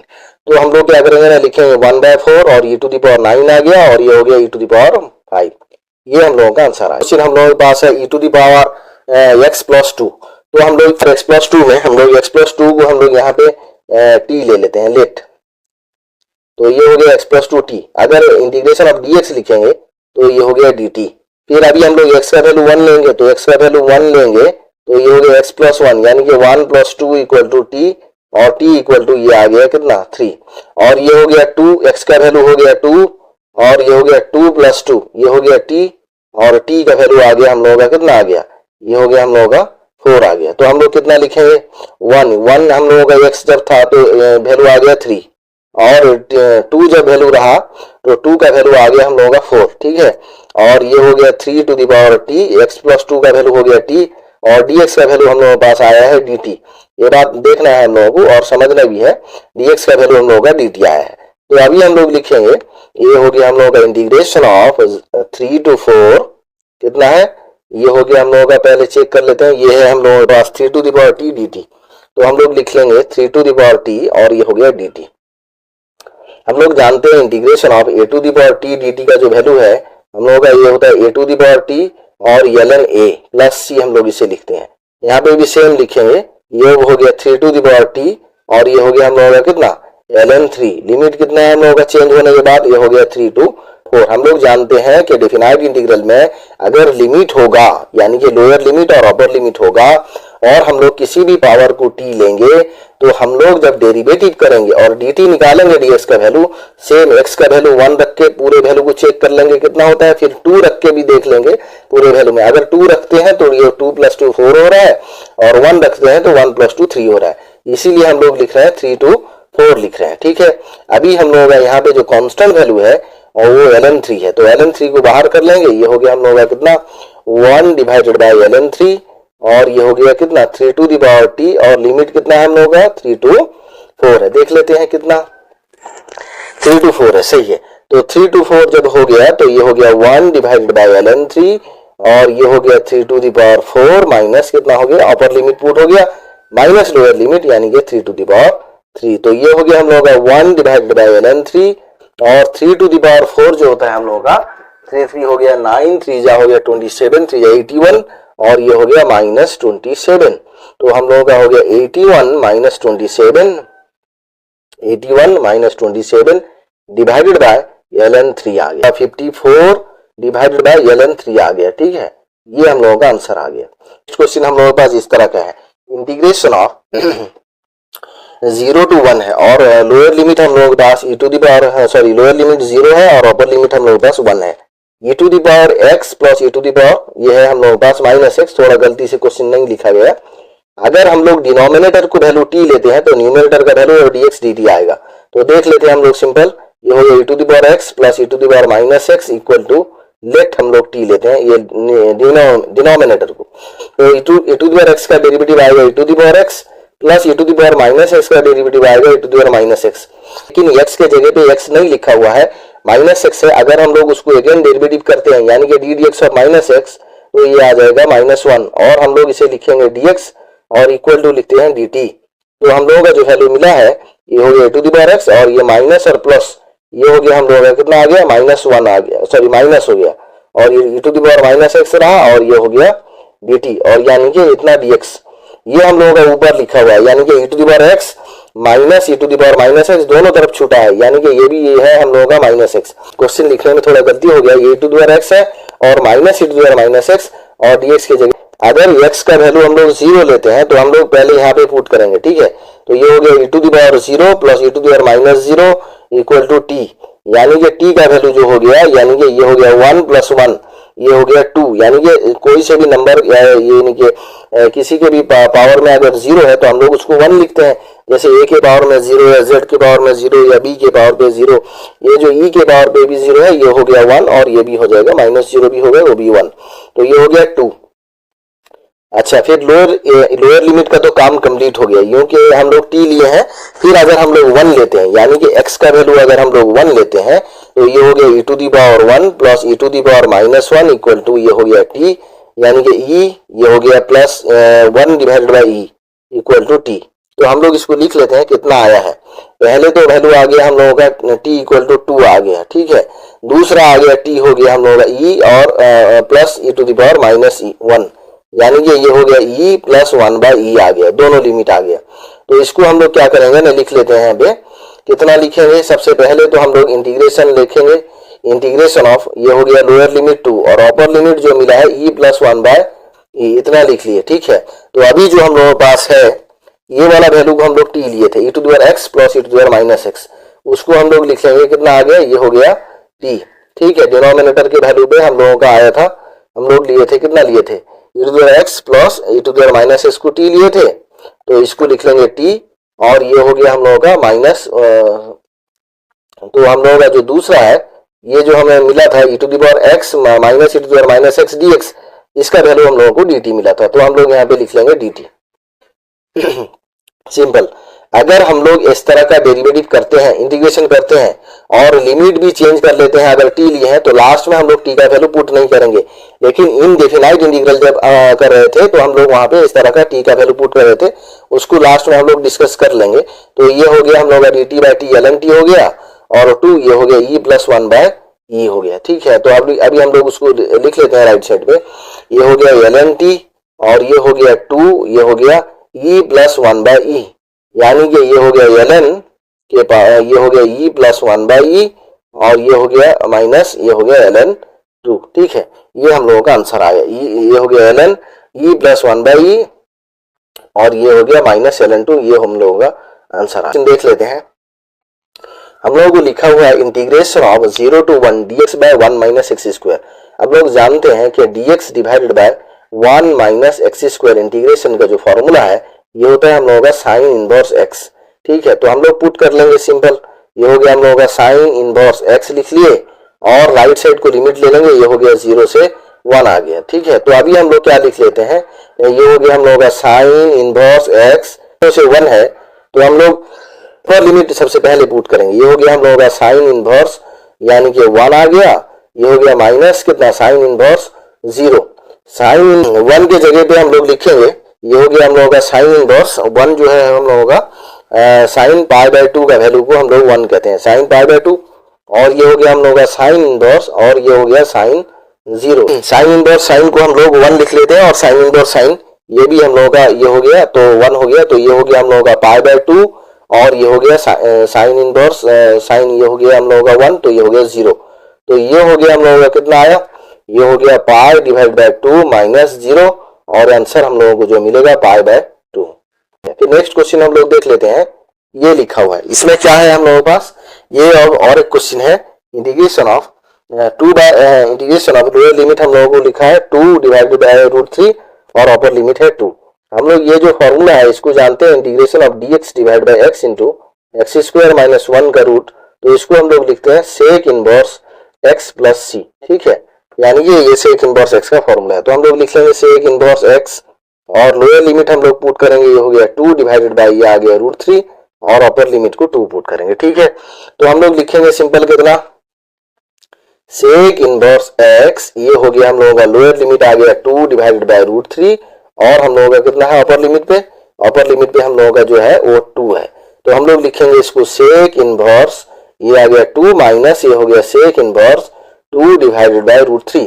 तो हम लोग क्या करेंगे ना, लिखेंगे 1/4 और e टू द पावर 9 आ गया और ये हो गया e टू द पावर 5। ये हम लोगों का आंसर है। फिर हम लोगों के पास है e to the power x plus 2, तो हम लोग x प्लस 2 में हम लोग x प्लस 2 को हम लोग यहाँ पे t ले लेते हैं, लेट, तो ये हो गया x प्लस 2 t। अगर इंटीग्रेशन ऑफ dx लिखेंगे तो ये हो गया dt। फिर अभी हम लोग x का वैल्यू 1 लेंगे, तो x का वैल्यू 1 लेंगे तो ये हो गया x प्लस 1 यानी कि 1 प्लस 2 इक्वल टू t और t इक्वल टू ये आ गया कितना 3, और ये हो गया 2, x का वैल्यू हो गया 2 और ये हो गया 2 प्लस 2, ये हो गया t और t का वैल्यू आ गया हम लोगों का कितना आ गया, ये हो गया हम लोगों का 4 आ गया। तो हम लोग कितना लिखेंगे 1 हम लोगों का x जब था तो वैल्यू आ गया 3 और 2 जब वैल्यू रहा तो 2 का वैल्यू आ गया हम लोगों का 4। ठीक है, और ये हो गया 3 to the power t, x plus 2 का वैल्यू हो गया t और dx का वैल्यू हम लोगों के पास आया है dt। ये बात देखना है हम लोगों को और समझना भी है, dx का वैल्यू हम लोगों का dt आया है। तो अभी हम लोग लिखेंगे, ये हो गया हम लोगों का इंटीग्रेशन ऑफ 3 to 4 कितना है, ये हो गया हम लोगों का, पहले चेक कर लेते हैं, ये है हम लोगों के पास 3 to the power t dt। तो हम लोग लिख लेंगे 3 टू द पावर t और ये हो गया dt। हम लोग जानते हैं integration of a to the power t d t का जो वैल्यू है हम लोगों का ये होता है ए टू द पावर टी और ln a प्लस सी हम लोग इसे लिखते हैं। यहाँ पे भी सेम लिखेंगे, ये हो गया 3 टू द पावर टी और ये हो गया हम लोगों का कितना ln 3। लिमिट कितना है हम लोगों का चेंज होने के बाद, ये हो गया 3 to 4। हम लोग जानते हैं कि डेफिनाइट इंटीग्रल में अगर लिमिट होगा यानी कि लोअर लिमिट और अपर लिमिट होगा और हम लोग किसी भी पावर को t लेंगे तो हम लोग जब डेरिवेटिव करेंगे और dt निकालेंगे dx का वैल्यू, सेम x का वैल्यू 1 रख के पूरे वैल्यू को चेक कर लेंगे कितना होता है, फिर 2 रख के भी देख लेंगे पूरे वैल्यू में। अगर 2 रखते हैं तो ये 2 + 2 4 हो रहा है और 1 रखते हैं तो 1 + 2 3 हो रहा है, इसीलिए हम लोग लिख रहे हैं 3 to 4 लिख रहे हैं। ठीक है, अभी हम लोग यहाँ पे जो कांस्टेंट वैल्यू है और वो ln 3 है, तो ln 3 को बाहर कर लेंगे, ये हो गया हम लोग का कितना 1 डिवाइडेड बाय ln 3 और ये हो गया कितना 3 टू द पावर टी और लिमिट कितना है हम लोग का 3 to 4 है। देख लेते हैं कितना 3 to 4 है, सही है। तो 3 to 4 जब हो गया तो ये हो गया 1 डिवाइडेड बाय ln 3 और ये हो गया 3 टू द पावर 4 माइनस कितना हो गया अपर लिमिट पुट हो गया माइनस लोअर लिमिट यानी कि 3 टू द पावर 3। तो ये हो गया हम लोग का 1 डिवाइडेड बाय ln 3 और 3 टू द पावर 4 जो होता है हम लोग का 3 हो गया 9, 3 जा हो गया 27, 3 जा 81 और ये हो गया -27। तो हम लोगों का हो गया 81 -27 डिवाइडेड बाय ln 3 आ गया, 54 डिवाइडेड बाय ln 3 आ गया। ठीक है, ये हम लोगों का आंसर आ गया। इस क्वेश्चन हम लोगों के पास इस तरह का है, इंटीग्रेशन ऑफ 0 to 1 है और लोअर लिमिट हम लोगों के पास e to the power lower limit 0 है और अपर लिमिट हम लोगों के पास 1 है। e to the power x plus e to the power ये है हम लोगों के पास -x, थोड़ा गलती से क्वेश्चन नहीं लिखा गया। अगर हम लोग डिनोमिनेटर को वैल्यू t लेते हैं तो न्यूमरेटर का वैल्यू dx dt आएगा। तो देख लेते हैं हम लोग सिंपल, ये हो गया e to the power x plus e to the power -x equal to let हम लोग t लेते हैं ये डिनोमिनेटर को, तो e to the power x का डेरिवेटिव आएगा e to the power x plus e to the power -x का डेरिवेटिव आएगा e to the power -x। लेकिन x के जगह पे x नहीं लिखा हुआ है, -x है। अगर हम लोग उसको अगेन डेरिवेटिव करते हैं यानी कि ddx और -x तो ये आ जाएगा -1 और हम लोग इसे लिखेंगे dx और इक्वल टू लिखते हैं dt। तो हम लोगों का जो वैल्यू मिला है ये हो गया e to the power x और ये माइनस और प्लस ये हो गया हम लोगों का कितना आ गया -1 आ गया, सॉरी माइनस हो गया और ये e to the power -x रहा और ये हो गया dt और यानी कि इतना dx। ये हम लोगों का ऊपर लिखा हुआ है यानी कि e to the power x minus e to the power -x दोनों तरफ छूटा है यानी कि ये है हम लोगों का -x। क्वेश्चन लिखने में थोड़ा गलती हो गया, ये e to the power x है और minus e to the power -x और dx के जगह अगर x का वैल्यू हम लोग 0 लेते हैं तो हम लोग पहले यहाँ पे पुट करेंगे। ठीक है, तो ये हो गया e to the power 0 plus e to the power -0 equal to t यानी कि t का वैल्यू जो हो गया यानी कि ये हो गया 1 + 1 ये हो गया 2 यानी कि कोई से भी नंबर यानी कि किसी के भी पावर में अगर 0 है तो हम लोग उसको 1 लिखते हैं, जैसे a के पावर में 0 या z के पावर में 0 या b के पावर पे 0, ये जो e के पावर पे भी 0 है ये हो गया 1 और ये भी हो जाएगा -0 भी हो गया वो भी 1, तो ये हो गया 2। अच्छा, फिर लोअर लिमिट का तो काम कंप्लीट हो गया क्योंकि हम लोग t लिए हैं। फिर अगर हम लोग 1 लेते हैं यानी कि x का वैल्यू अगर हम लोग 1 लेते हैं तो ये हो गया e to the power 1 plus e to the power -1 equal to ये हो गया t यानी कि e ये हो गया plus 1 divided by e equal to t। तो हम लोग इसको लिख लेते हैं कितना आया है। पहले तो वैल्यू आ गया हम लोगों का t इक्वल टू 2 आ गया। ठीक है, दूसरा आ गया t हो गया हम लोगों का e और plus e to the power -1 यानी कि ये हो गया e प्लस 1/e आ गया, दोनों लिमिट आ गया। तो इसको हम लोग क्या करेंगे ना लिख लेते हैं यहाँ पे, कितना लिखेंगे सबसे पहले तो हम लोग इंटीग्रेशन लिखेंगे, इंटीग्रेशन ऑफ ये हो गया लोअर लिमिट 2 और अपर लिमिट जो मिला है e प्लस 1/e इतना लिख लिए। ठीक है, तो अभी जो हम लोगों के पास है ये वाला वैल्यू को हम लोग t लिए थे e to the power x plus e to the power -x, उसको हम लोग लिख लेंगे कितना आ गया ये हो गया t। ठीक है, डिनोमिनेटर के वैल्यू पे हम लोगों का आया था, हम लोग लिए थे कितना लिए थे e to the power x plus e to the power -x को t लिए थे, तो इसको लिख लेंगे t और ये हो गया हम लोगों का माइनस। तो हम लोगों का जो दूसरा है ये जो हमें मिला था e to the power x minus e to the power -x dx, इसका वैल्यू हम लोगों को dt मिला था, तो हम लोग यहाँ पे लिख लेंगे dt। सिंपल, अगर हम लोग इस तरह का डेरिवेटिव करते हैं, इंटीग्रेशन करते हैं और लिमिट भी चेंज कर लेते हैं, अगर t लिए हैं तो लास्ट में हम लोग t का वैल्यू पुट नहीं करेंगे, लेकिन इनडेफिनाइट इंटीग्रल जब कर रहे थे तो हम लोग वहां पे इस तरह का t का वैल्यू पुट कर रहे थे, उसको लास्ट में हम लोग डिस्कस कर लेंगे। तो ये हो गया हम लोग dt by t ln t हो गया और 2 ये हो गया ई प्लस 1 बाय ई हो गया। ठीक है, तो अभी हम लोग उसको लिख लेते हैं राइट साइड पे। ये हो गया ln t और ये हो गया 2 ये हो गया ई प्लस 1 बाय ई, यानी कि ये हो गया ln के पास ये हो गया ई प्लस 1 बाय ई और ये हो गया माइनस ये हो गया ln 2। ठीक है, ये हम लोगों का आंसर आया। ये हो गया ln ई प्लस 1 बाय ई और ये हो गया माइनस ln 2, ये हम लोगों का आंसर आया। देख लेते हैं, हम लोगों को लिखा हुआ है integration of 0 to 1 dx by 1 minus x square. अब लोग जानते हैं कि dx divided by 1 minus x square integration का जो फॉर्मूला है ये होता है हम लोगों का साइन इनवर्स x। ठीक है, तो हम लोग पुट कर लेंगे सिंपल। ये हो गया हम लोगों का साइन इनवर्स x लिख लिए और राइट साइड को लिमिट ले लेंगे, ये हो गया 0 से 1 आ गया। ठीक है, तो अभी हम लोग क्या लिख लेते हैं, ये हो गया हम लोगों का साइन इनवर्स x 0 से 1 है, तो हम लोग पर लिमिट सबसे पहले पुट करेंगे। ये हो गया हम लोगों का साइन इनवर्स यानी कि 1 आ गया, ये हो गया माइनस कितना साइन इनवर्स 0। साइन 1 के जगह पे हम लोग लिखेंगे, ये हो गया हम लोगों का साइन इनवर्स 1 जो है हम लोगों का साइन पाई बाय 2 का वैल्यू को हम लोग 1 कहते हैं, साइन पाई बाय 2। और ये हो गया हम लोगों का साइन इनवर्स और ये हो गया साइन 0। साइन इनवर्स साइन को हम लोग 1 लिख लेते हैं और साइन इनवर्स साइन ये भी हम लोगों का ये हो गया तो 1 हो गया, तो ये हो गया हम लोगों का पाई बाय 2 और ये हो गया साइन इनवर्स साइन ये हो गया हम लोगों का 1, तो ये हो गया 0। तो ये हो गया हम लोगों का कितना आया, ये हो गया पाई डिवाइड बाय 2 माइनस 0 और आंसर हम लोगों को जो मिलेगा पाई बाय 2। फिर नेक्स्ट क्वेश्चन हम लोग देख लेते हैं, ये लिखा हुआ है इसमें क्या है हम लोगों के पास, ये और एक क्वेश्चन है integration of 2 bye integration of lower limit हम लोगों को लिखा है 2 डिवाइडेड बाय √3 और अपर लिमिट है 2। हम लोग ये जो फॉर्मूला है इसको जानते हैं integration of dx divide by x into x square minus 1 का रूट, तो इसको हम लोग लिखते हैं सेक इनवर्स x प्लस सी। ठीक है, यानी कि ये सेक इनवर्स x का फॉर्मूला है, तो हम लोग लिख लेंगे सेक इनवर्स x और लोअर लिमिट हम लोग पुट करेंगे, ये हो गया 2 डिवाइडेड बाय ये आ गया √3 और अपर लिमिट को 2 पुट करेंगे। ठीक है, तो हम लोग लिखेंगे सिंपल कितना सेक इनवर्स x, ये हो गया हम लोगों का लोअर लिमिट आ गया 2 डिवाइडेड बाय √3 और हम लोगों का कितना है अपर लिमिट पे हम लोगों का जो है वो 2 है, तो हम लोग लिखेंगे इसको सेक इनवर्स ये आ गया 2 माइनस ये हो गया सेक इनवर्स 2 डिवाइडेड बाय √3,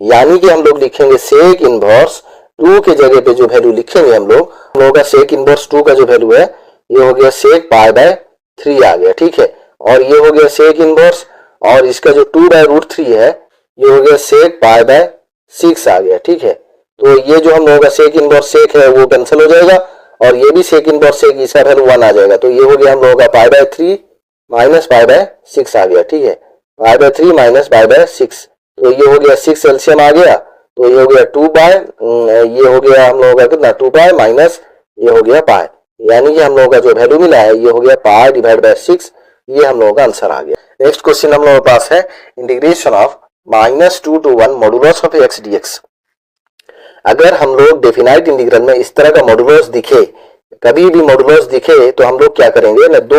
यानी कि हम लोग लिखेंगे सेक इनवर्स 2 के जगह पे जो वैल्यू लिखेंगे हम लोगों का सेक इनवर्स 2 का जो वैल्यू है ये हो गया सेक पाई बाय 3 आ गया। ठीक है, और ये हो गया सेक इनवर्स और इसका जो 2 बाय √3 है ये हो गया सेक पाई बाय 6 आ गया। ठीक है, तो ये जो हम लोगों का सेक इनवर्स सेक है वो कैंसिल हो जाएगा और ये भी सेक इनवर्स सेक इसका वैल्यू 1 आ जाएगा, तो ये हो गया हम लोगों का pi by 3 minus pi bye 6 आ गया। ठीक है, pi by 3 minus pi bye 6, तो ये हो गया 6 एलसीएम आ गया, तो ये हो गया 2 बाय ये हो गया हम लोगों का कितना 2 पाई माइनस ये हो गया पाई, यानी कि हम लोगों का जो वैल्यू मिला है ये हो गया पाई डिवाइड बाय 6, ये हम लोगों का आंसर आ गया। नेक्स्ट क्वेश्चन हम लोगों के पास है integration of -2 to 1 modulus of x dx। अगर हम लोग डेफिनाइट इंटीग्रल में इस तरह का मॉडुलस दिखे, कभी भी मॉडुलस दिखे तो हम लोग क्या करेंगे ना, दो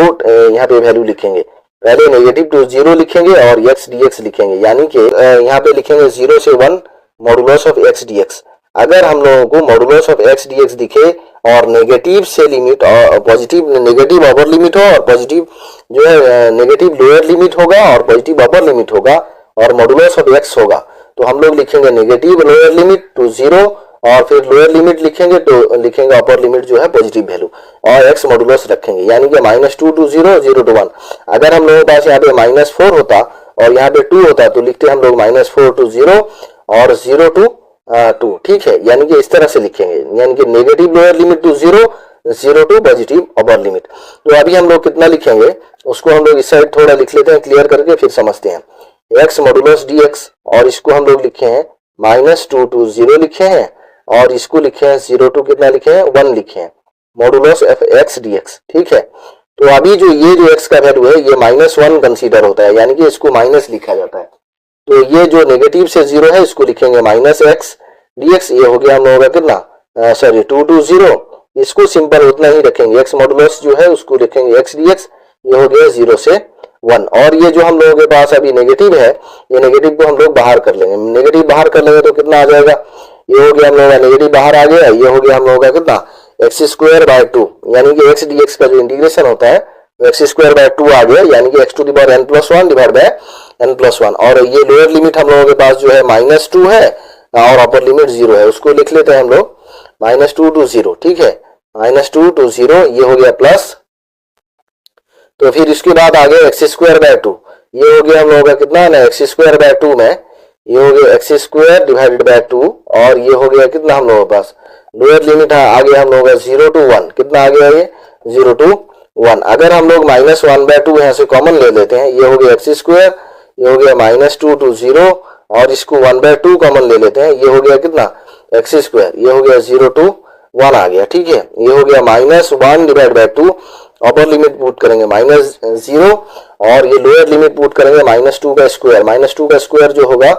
यहाँ पे वैल्यू लिखेंगे, पहले -2 लिखेंगे और x dx लिखेंगे, यानी कि यहाँ पे लिखेंगे 0 से 1 मॉडुलस ऑफ x dx। अगर हम लोगों को मॉडुलस ऑफ x dx दिखे और नेगेटिव से लिमिट और पॉजिटिव नेगेटिव अपर लिमिट हो और पॉजिटिव जो है नेगेटिव लोअर लिमिट होगा और पॉजिटिव अपर लिमिट होगा और मॉडुलस ऑफ x होगा, तो हम लोग लिखेंगे नेगेटिव लोअर लिमिट टू 0 और फिर लोअर लिमिट लिखेंगे तो लिखेंगे अपर लिमिट जो है पॉजिटिव वैल्यू और x मॉडुलस रखेंगे, यानी कि -2 to 0 0 to 1। अगर हम लोगों के पास यहाँ पे -4 होता और यहाँ पे 2 होता तो लिखते हम लोग -4 to 0 और 0 to 2। ठीक है, यानी कि इस तरह से लिखेंगे, यानी कि negative lower limit to 0 0 to positive upper limit. तो अभी हम लोग कितना लिखेंगे उसको हम लोग इस साइड थोड़ा लिख लेते हैं क्लियर करके फिर समझते हैं। x मॉडुलस dx और इसको हम लोग लिखे हैं -2 to 0 लिखे हैं और इसको लिखे हैं 0 to कितना लिखे हैं 1 लिखे हैं मॉडुलस ऑफ x dx। ठीक है, तो अभी जो ये जो x का वैल्यू है ये -1 कंसीडर होता है, यानी कि इसको माइनस लिखा जाता है, तो ये जो नेगेटिव से 0 है इसको लिखेंगे -x dx, ये हो गया हम लोगों का कितना 2 to 0, इसको सिंपल उतना ही रखेंगे, x मॉडुलस जो है उसको लिखेंगे x dx, ये हो गया 0 से 1। और ये जो हम लोगों के पास अभी नेगेटिव है ये नेगेटिव को हम लोग बाहर कर लेंगे, नेगेटिव बाहर कर लेंगे तो कितना आ जाएगा, ये हो गया हम लोगों का नेगेटिव बाहर आ गया, ये हो गया हम लोगों का कितना x² बाय 2, यानी कि x dx का जो इंटीग्रेशन होता है तो एक्स स्क्वायर बाय 2 आ गया, यानी कि x to the power n plus one divide by n plus one. और ये लोअर लिमिट हम लोगों के पास जो है -2 है और अपर लिमिट 0 है, उसको लिख लेते हैं हम लोग -2 to 0, ठीक है, -2 to 0, ये हो गया प्लस। तो फिर इसके बाद आ गया एक्स स्क्वायर बाय 2, ये हो गया हम लोगों का कितना ना, एक्स स्क्वायर बाय 2 में ये हो गया एक्स स्क्वायर डिवाइडेड बाय 2, और ये हो गया कितना हम लोगों के पास लोअर लिमिट आ गया हम लोगों का 0 to 1, कितना आ गया ये 0 to 1। अगर हम लोग -1/2 यहाँ से कॉमन ले लेते हैं, ये हो गया एक्स स्क्वायर, ये हो गया -2 to 0, और इसको 1/2 कॉमन ले लेते हैं, ये हो गया कितना एक्स स्क्वायर, ये हो गया 0 to 1 आ गया, ठीक है। ये हो गया -1 divide bye 2, upper limit put करेंगे -0, और ये लोअर लिमिट पुट करेंगे -2 का स्क्वायर। -2 का स्क्वायर जो होगा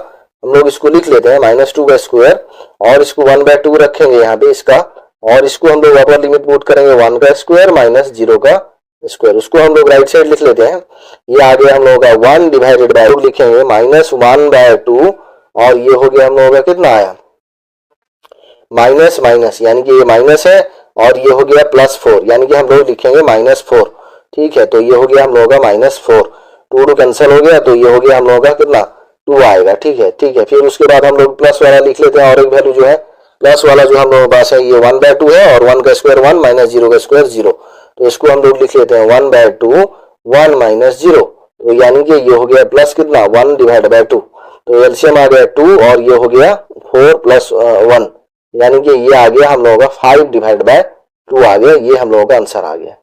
हम लोग इसको लिख लेते हैं -2 का स्क्वायर, और इसको 1/2 रखेंगे यहाँ पे इसका, और इसको हम लोग अपर लिमिट पुट करेंगे 1 का स्क्वायर -0 का स्क्वायर, उसको हम लोग राइट साइड लिख लेते हैं। ये आ गया हम लोगों का 1 डिवाइडेड बाय 2 लिखेंगे -1/2, और ये हो गया हम लोगों का कितना आया माइनस माइनस, यानी कि ये माइनस है, और ये हो गया +4, यानी कि हम लोग लिखेंगे -4, ठीक है। तो ये हो गया हम लोगों का -4, 2 कैंसिल हो गया, तो ये हो गया हम लोगों का कितना 2 आएगा, ठीक है, ठीक है। फिर उसके बाद हम लोग प्लस वाला लिख लेते हैं, और एक वैल्यू जो है प्लस वाला जो हम लोगों के पास है ये 1/2 है, और 1 का स्क्वायर 1 -0 का स्क्वायर 0, तो इसको हम लोग लिख लेते हैं 1/2 1 -0, तो यानी कि ये हो गया प्लस कितना 1 डिवाइड बाय 2, तो एलसीएम आ गया 2, और ये हो गया 4 + 1, यानी कि ये आ गया हम लोगों का 5 डिवाइड बाय 2 आ गया, ये हम लोगों का आंसर आ गया,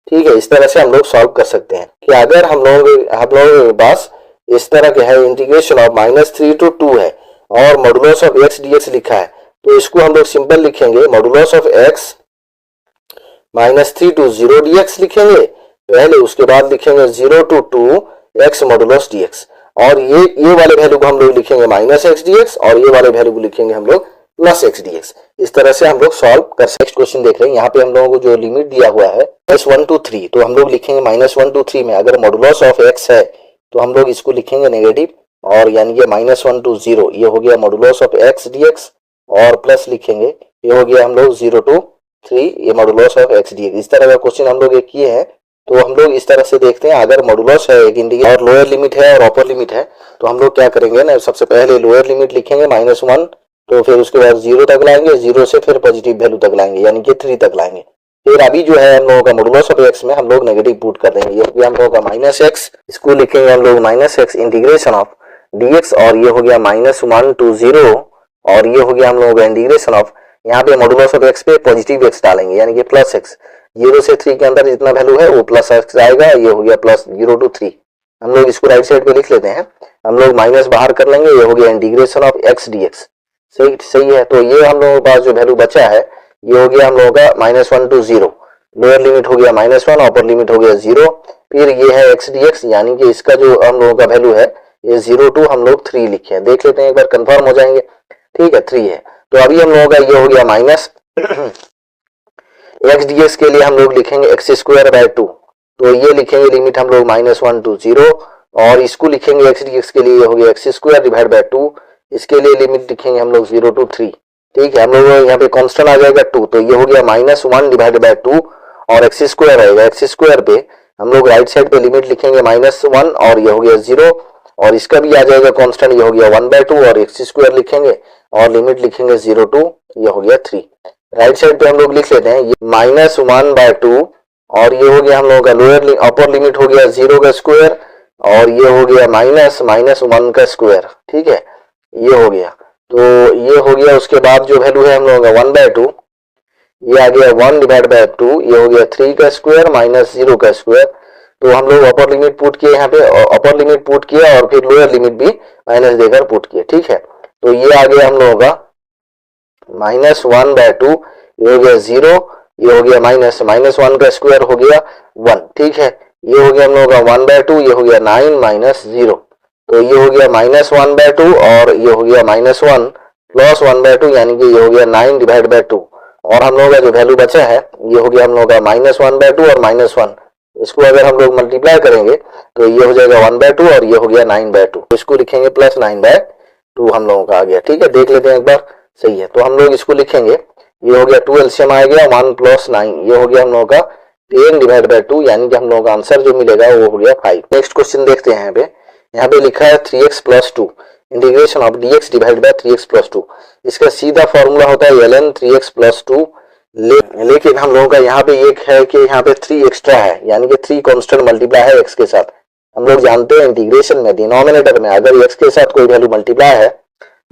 ठीक है। इस तरह से हम लोग सॉल्व कर सकते हैं कि अगर हम लोगों के पास इस तरह के है इंटीग्रेशन ऑफ -3 to 2 है, और मॉडुलस ऑफ x dx लिखा है, तो इसको हम लोग सिंपल लिखेंगे modulus of x -3 to 0 dx लिखेंगे पहले, उसके बाद लिखेंगे 0 to 2 x मॉडुलस dx, और ये वाले वैल्यू को हम लोग लिखेंगे -x dx, और ये वाले वैल्यू को लिखेंगे हम लोग +x dx। इस तरह से हम लोग सॉल्व कर सकते हैं। नेक्स्ट क्वेश्चन देख रहे हैं, यहाँ पे हम लोगों को जो लिमिट दिया हुआ है -1 to 3, तो हम लोग लिखेंगे -1 to 3 में अगर मॉडुलस ऑफ x है तो हम लोग इसको लिखेंगे नेगेटिव, और यानी कि -1 to 0, ये हो गया मॉडुलस ऑफ x dx, और प्लस लिखेंगे ये हो गया हम लोग 0 to 3, ये मॉडुलस ऑफ x dx। इस तरह का क्वेश्चन हम लोग एक किए हैं, तो हम लोग इस तरह से देखते हैं, अगर मॉडुलस है एक इंटीग्रल और लोअर लिमिट है और अपर लिमिट है, तो हम लोग क्या करेंगे ना, सबसे पहले लोअर लिमिट लिखेंगे -1, तो फिर उसके बाद 0 तक लाएंगे, 0 से फिर पॉजिटिव वैल्यू तक लाएंगे, यानी कि 3 तक लाएंगे। फिर अभी जो है हम लोगों का मॉडुलस ऑफ x में हम लोग नेगेटिव पुट कर देंगे, ये हो गया हम लोगों का -x, इसको लिखेंगे हम लोग -x इंटीग्रेशन ऑफ dx, और ये हो गया -1 to 0, और ये हो गया हम लोगों का इंटीग्रेशन ऑफ, यहाँ पे मॉडुलस ऑफ x पे पॉजिटिव x डालेंगे, यानी कि +x, 0 से 3 के अंदर जितना वैल्यू है वो +x आएगा, ये हो गया +0 to 3। हम लोग इसको राइट साइड पे लिख लेते हैं, हम लोग माइनस बाहर कर लेंगे, ये हो गया इंटीग्रेशन ऑफ x dx, सही है। तो ये हम लोगों के पास जो वैल्यू बचा है ये हो गया हम लोगों का -1 to 0, लोअर लिमिट हो गया -1, अपर लिमिट हो गया 0, फिर ये है x dx, यानी कि इसका जो हम लोगों का वैल्यू है ये 0 to हम लोग 3 लिखे हैं, देख लेते हैं एक बार कंफर्म हो जाएंगे, ठीक है 3 है। तो अभी हम लोगों का ये हो गया माइनस x dx के लिए हम लोग लिखेंगे x²/2, तो ये लिखेंगे लिमिट हम लोग -1 to 0, और इसको लिखेंगे x dx के लिए हो गया x²/2, इसके लिए लिमिट लिखेंगे हम लोग 0 to 3, ठीक है। हम लोग यहाँ पे कांस्टेंट आ जाएगा 2, तो ये हो गया -1/2, और x² आएगा, x² पे हम लोग राइट साइड पे लिमिट लिखेंगे -1, और ये हो गया 0, और इसका भी आ जाएगा कांस्टेंट, ये हो गया 1/2, और x² लिखेंगे और लिमिट लिखेंगे 0 to ये हो गया 3। राइट साइड पे हम लोग लिख लेते हैं ये -1/2, और ये हो गया हम लोगों का लोअर अपर लिमिट हो गया 0 का स्क्वायर, और ये हो गया -1 का स्क्वायर, ठीक है, ये हो गया। तो ये हो गया, उसके बाद जो वैल्यू है हम लोगों का 1/2, ये आ गया 1/2, ये हो गया 3 का स्क्वायर -0 का स्क्वायर। तो हम लोग अपर लिमिट पुट किए, यहाँ पे अपर लिमिट पुट किया, और फिर लोअर लिमिट भी माइनस देकर पुट किए, ठीक है। तो ये आ गया हम लोगों का -1/2, ये हो गया 0, ये हो गया -1 का स्क्वायर हो गया 1, ठीक है। ये हो गया हम लोगों का 1/2, ये हो गया 9 - 0, तो ये हो गया -1/2, और ये हो गया -1 + 1/2, यानी कि ये हो गया 9/2, और हम लोगों का जो वैल्यू बचा है ये हो गया हम लोगों का -1/2 और -1, इसको अगर हम लोग मल्टीप्लाई करेंगे तो ये हो जाएगा 1/2, और ये हो गया 9/2, इसको लिखेंगे +9/2 हम लोगों का आ गया, ठीक है। देख लेते हैं एक बार, सही है। तो हम लोग इसको लिखेंगे, ये हो गया 2 एलसीएम आ गया 1 + 9, ये हो गया हम लोगों का 10 डिवाइड बाय 2, यानी कि हम लोगों का आंसर जो मिलेगा वो हो गया 5। नेक्स्ट क्वेश्चन देखते हैं। यहाँ पे लिखा है 3x plus 2 integration of dx divide by 3x plus 2। इसका सीधा फॉर्मूला होता है ln 3x प्लस 2, लेकिन हम लोगों का यहाँ पे एक है कि यहाँ पे 3 एक्स्ट्रा है, यानी कि 3 कांस्टेंट मल्टीप्लाई है x के साथ। हम लोग जानते हैं इंटीग्रेशन में डिनोमिनेटर में अगर x के साथ कोई वैल्यू मल्टीप्लाई है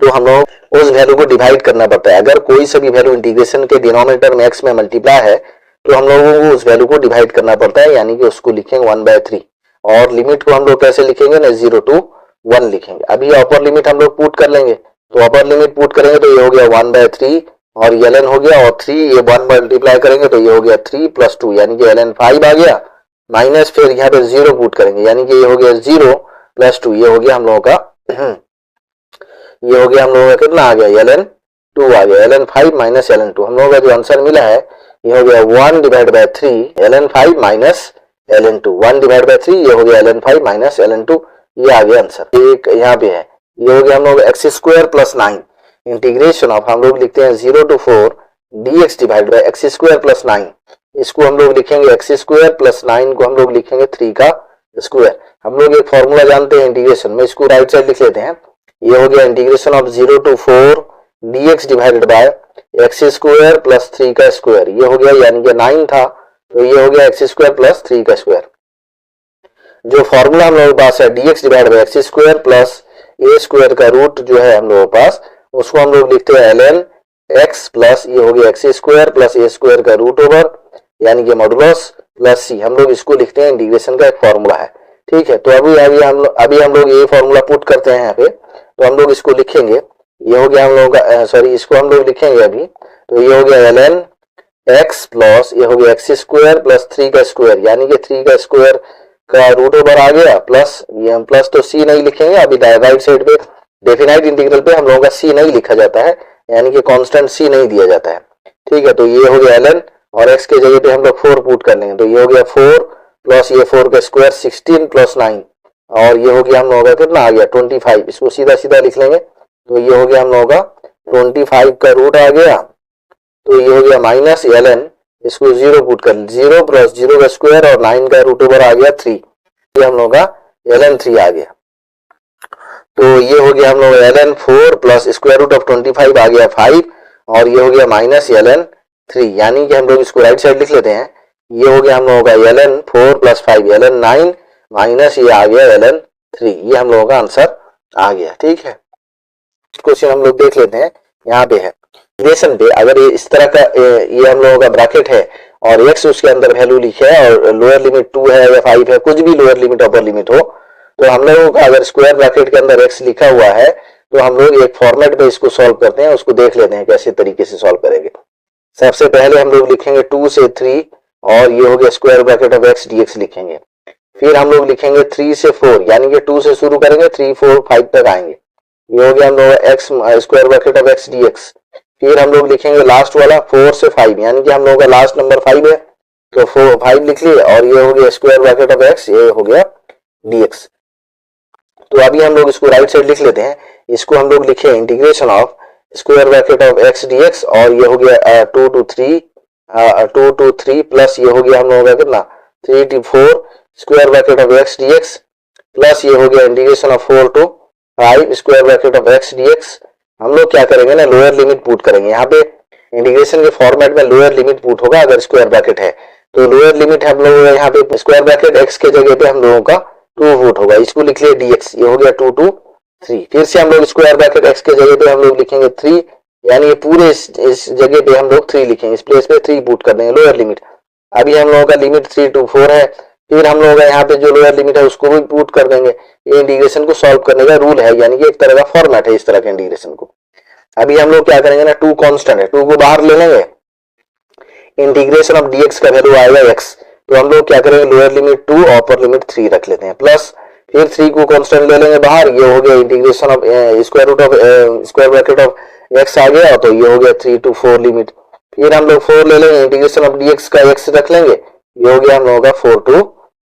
तो हम लोग उस वैल्यू को डिवाइड करना पड़ता है। अगर कोई सा भी वैल्यू इंटीग्रेशन के डिनोमिनेटर में x में मल्टीप्लाई है तो हम लोगों को उस वैल्यू को डिवाइड करना पड़ता है, यानी कि उसको लिखेंगे 1/3। और लिमिट को हम लोग कैसे लिखेंगे ना, 0 to 1 लिखेंगे। अभी अपर लिमिट हम लोग पुट कर लेंगे, तो अपर लिमिट पुट करेंगे तो ये हो गया 1/3 और ln हो गया, और 3 ये 1 मल्टीप्लाई करेंगे तो ये हो गया 3 प्लस 2, यानी कि ln 5 आ गया, माइनस फिर यहाँ पे 0 पुट करेंगे, यानी कि ये हो गया 0 प्लस 2, ये हो गया हम लोगों का ये हो गया हम लोगों का कितना आ गया, ln 2 आ गया। ln 5 माइनस ln 2, हम लोगों का जो आंसर मिला है ये हो गया 1 divide bye 3 ln 5 minus ln 2। 1 divide bye 3 ये हो गया ln 5 माइनस ln 2, ये आ गया आंसर। एक यहाँ पे है, ये हो गया हम लोग x square plus 9 integration of, हम लोग लिखते हैं 0 to 4 dx divide by x square plus 9। इसको हम लोग लिखेंगे x स्क्वायर प्लस 9 को हम लोग लिखेंगे 3 का स्क्वायर। हम लोग एक फॉर्मूला जानते हैं इंटीग्रेशन में, इसको राइट साइड लिख लेते हैं। ये हो गया integration of 0 to 4 dx divided bye x square plus 3 का स्क्वायर, ये हो गया, यानी कि 9 था तो ये हो गया x स्क्वायर प्लस 3 का स्क्वायर। जो फॉर्मूला हम लोगों के पास है dx divide by x square plus a square का रूट जो है हम लोगों के पास, उसको हम लोग लिखते हैं ln x प्लस ये हो गया x square plus a square का रूट ओवर, यानी कि मॉडुलस प्लस c। हम लोग इसको लिखते हैं, इंटीग्रेशन का एक फॉर्मूला है। ठीक है, तो अभी हम लोग ये फॉर्मूला पुट करते हैं यहाँ पे, तो हम लोग इसको लिखेंगे, ये हो गया हम लोगों का सॉरी इसको हम लोग लिखेंगे अभी, तो ये हो गया ln x प्लस ये हो गया x स्क्वायर प्लस 3 का स्क्वायर, यानी कि 3 का स्क्वायर का रूट ओवर आ गया, प्लस ये हम प्लस तो c नहीं लिखेंगे अभी, राइट साइड पे डेफिनाइट इंटीग्रल पे हम लोगों का c नहीं लिखा जाता है, यानी कि कांस्टेंट c नहीं दिया जाता है। ठीक है, तो ये हो गया ln और x के जगह पे हम लोग 4 पुट कर लेंगे, तो ये हो गया 4 प्लस ये 4 का स्क्वायर 16 प्लस 9, और ये हो गया हम लोगों का कितना आ गया 25। इसको सीधा सीधा लिख लेंगे, तो ये हो गया हम लोगों का 25 का रूट आ गया, तो ये हो गया माइनस ln, इसको 0 पुट कर, 0 प्लस 0 का स्क्वायर और 9 का रूट ओवर आ गया 3, ये हम लोगों का ln 3 आ गया। तो ये हो गया हम लोग ln 4 plus square root of 25 आ गया 5, और ये हो गया माइनस ln 3, यानी कि हम लोग इसको राइट साइड लिख लेते हैं। ये हो गया हम लोगों का ln 4 प्लस 5 ln 9 माइनस ये आ गया ln 3, ये हम लोगों का आंसर आ गया। ठीक है, क्वेश्चन हम लोग देख लेते हैं। यहाँ पे है इंटीग्रेशन पे अगर ये इस तरह का ये हम लोगों का ब्रैकेट है और x उसके अंदर वैल्यू लिखे है और लोअर लिमिट 2 है या 5 है, कुछ भी लोअर लिमिट अपर लिमिट हो, तो हम लोगों का अगर स्क्वायर ब्रैकेट के अंदर x लिखा हुआ है तो हम लोग एक फॉर्मेट में इसको सॉल्व करते हैं, उसको देख लेते हैं कैसे तरीके से सॉल्व करेंगे। सबसे पहले हम लोग लिखेंगे 2 से 3 और ये हो गया square bracket of x dx लिखेंगे। फिर हम लोग लिखेंगे 3 से 4, यानी कि 2 से शुरू करेंगे 3 4 5 तक आएंगे, ये हो गया हम लोग x square bracket of x dx। फिर हम लोग लिखेंगे लास्ट वाला 4 से 5, यानी कि हम लोगों का लास्ट नंबर 5 है, तो 5 लिख लिए, और ये हो गया स्क्वायर ब्रैकेट ऑफ x, ये हो गया dx। तो अभी हम लोग इसको राइट साइड लिख लेते हैं। इसको हम लोग लिखे integration of square bracket of x dx, और ये हो गया 2 to 3 प्लस ये हो गया हम लोगों का कितना 3 to 4 square bracket of x dx, plus ये हो गया integration of 4 to 5 square bracket of x dx। हम लोग क्या करेंगे ना, लोअर लिमिट पुट करेंगे। यहाँ पे इंटीग्रेशन के फॉर्मेट में लोअर लिमिट पुट होगा अगर स्क्वायर ब्रैकेट है, तो लोअर लिमिट हम लोग यहाँ पे स्क्वायर ब्रैकेट x के जगह पे हम लोगों का 2 पुट होगा, इसको लिख लिया dx, ये हो गया 2 to 3। फिर से हम लोग स्क्वायर ब्रैकेट x के जगह पे हम लोग लिखेंगे 3, यानी ये पूरे इस जगह पे हम लोग 3 लिखेंगे, इस प्लेस पे 3 पुट कर देंगे लोअर लिमिट। अभी हम लोगों का लिमिट 3 to 4 है, फिर हम लोगों का यहाँ पे जो लोअर लिमिट है उसको भी पुट कर देंगे। ये इंटीग्रेशन को सॉल्व करने का रूल है, यानी कि एक तरह का फॉर्मेट है इस तरह के इंटीग्रेशन को। अभी हम लोग क्या करेंगे ना, 2 कांस्टेंट है, 2 को बाहर ले लेंगे, इंटीग्रेशन ऑफ dx का वैल्यू आएगा x, तो हम लोग क्या करेंगे लोअर लिमिट 2 और अपर लिमिट 3 रख लेते हैं, प्लस फिर 3 को कांस्टेंट ले लेंगे बाहर, ये हो गया integration of square root of square bracket of x आ गया, तो ये हो गया 3 to 4 लिमिट। फिर हम लोग 4 ले लेंगे, इंटीग्रेशन ऑफ dx का x रख लेंगे, ये हो गया हम लोगों का 4 to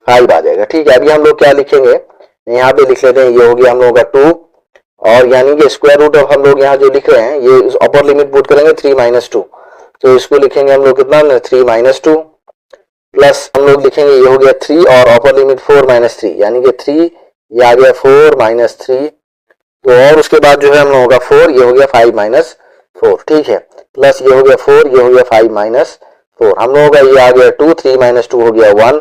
5 आ जाएगा। ठीक है, अभी हम लोग क्या लिखेंगे, यहाँ पे लिख लेते हैं, ये हो गया हम लोगों का 2, और यानी कि स्क्वायर रूट ऑफ हम लोग यहाँ जो लिख रहे हैं ये अपर लिमिट पुट करेंगे 3 - 2, तो इसको लिखेंगे हम लोग कितना 3 - 2, प्लस हम लोग लिखेंगे ये हो गया 3 और अपर लिमिट 4 माइनस 3 यानी कि 3 ये आ गया 4 माइनस 3, तो और उसके बाद जो है हम लोगों का 4 ये हो गया 5 माइनस 4, ठीक है, प्लस ये हो गया 4 ये हो गया 5 माइनस 4, हम लोगों का ये आ गया 2, 3 माइनस 2 हो गया 1,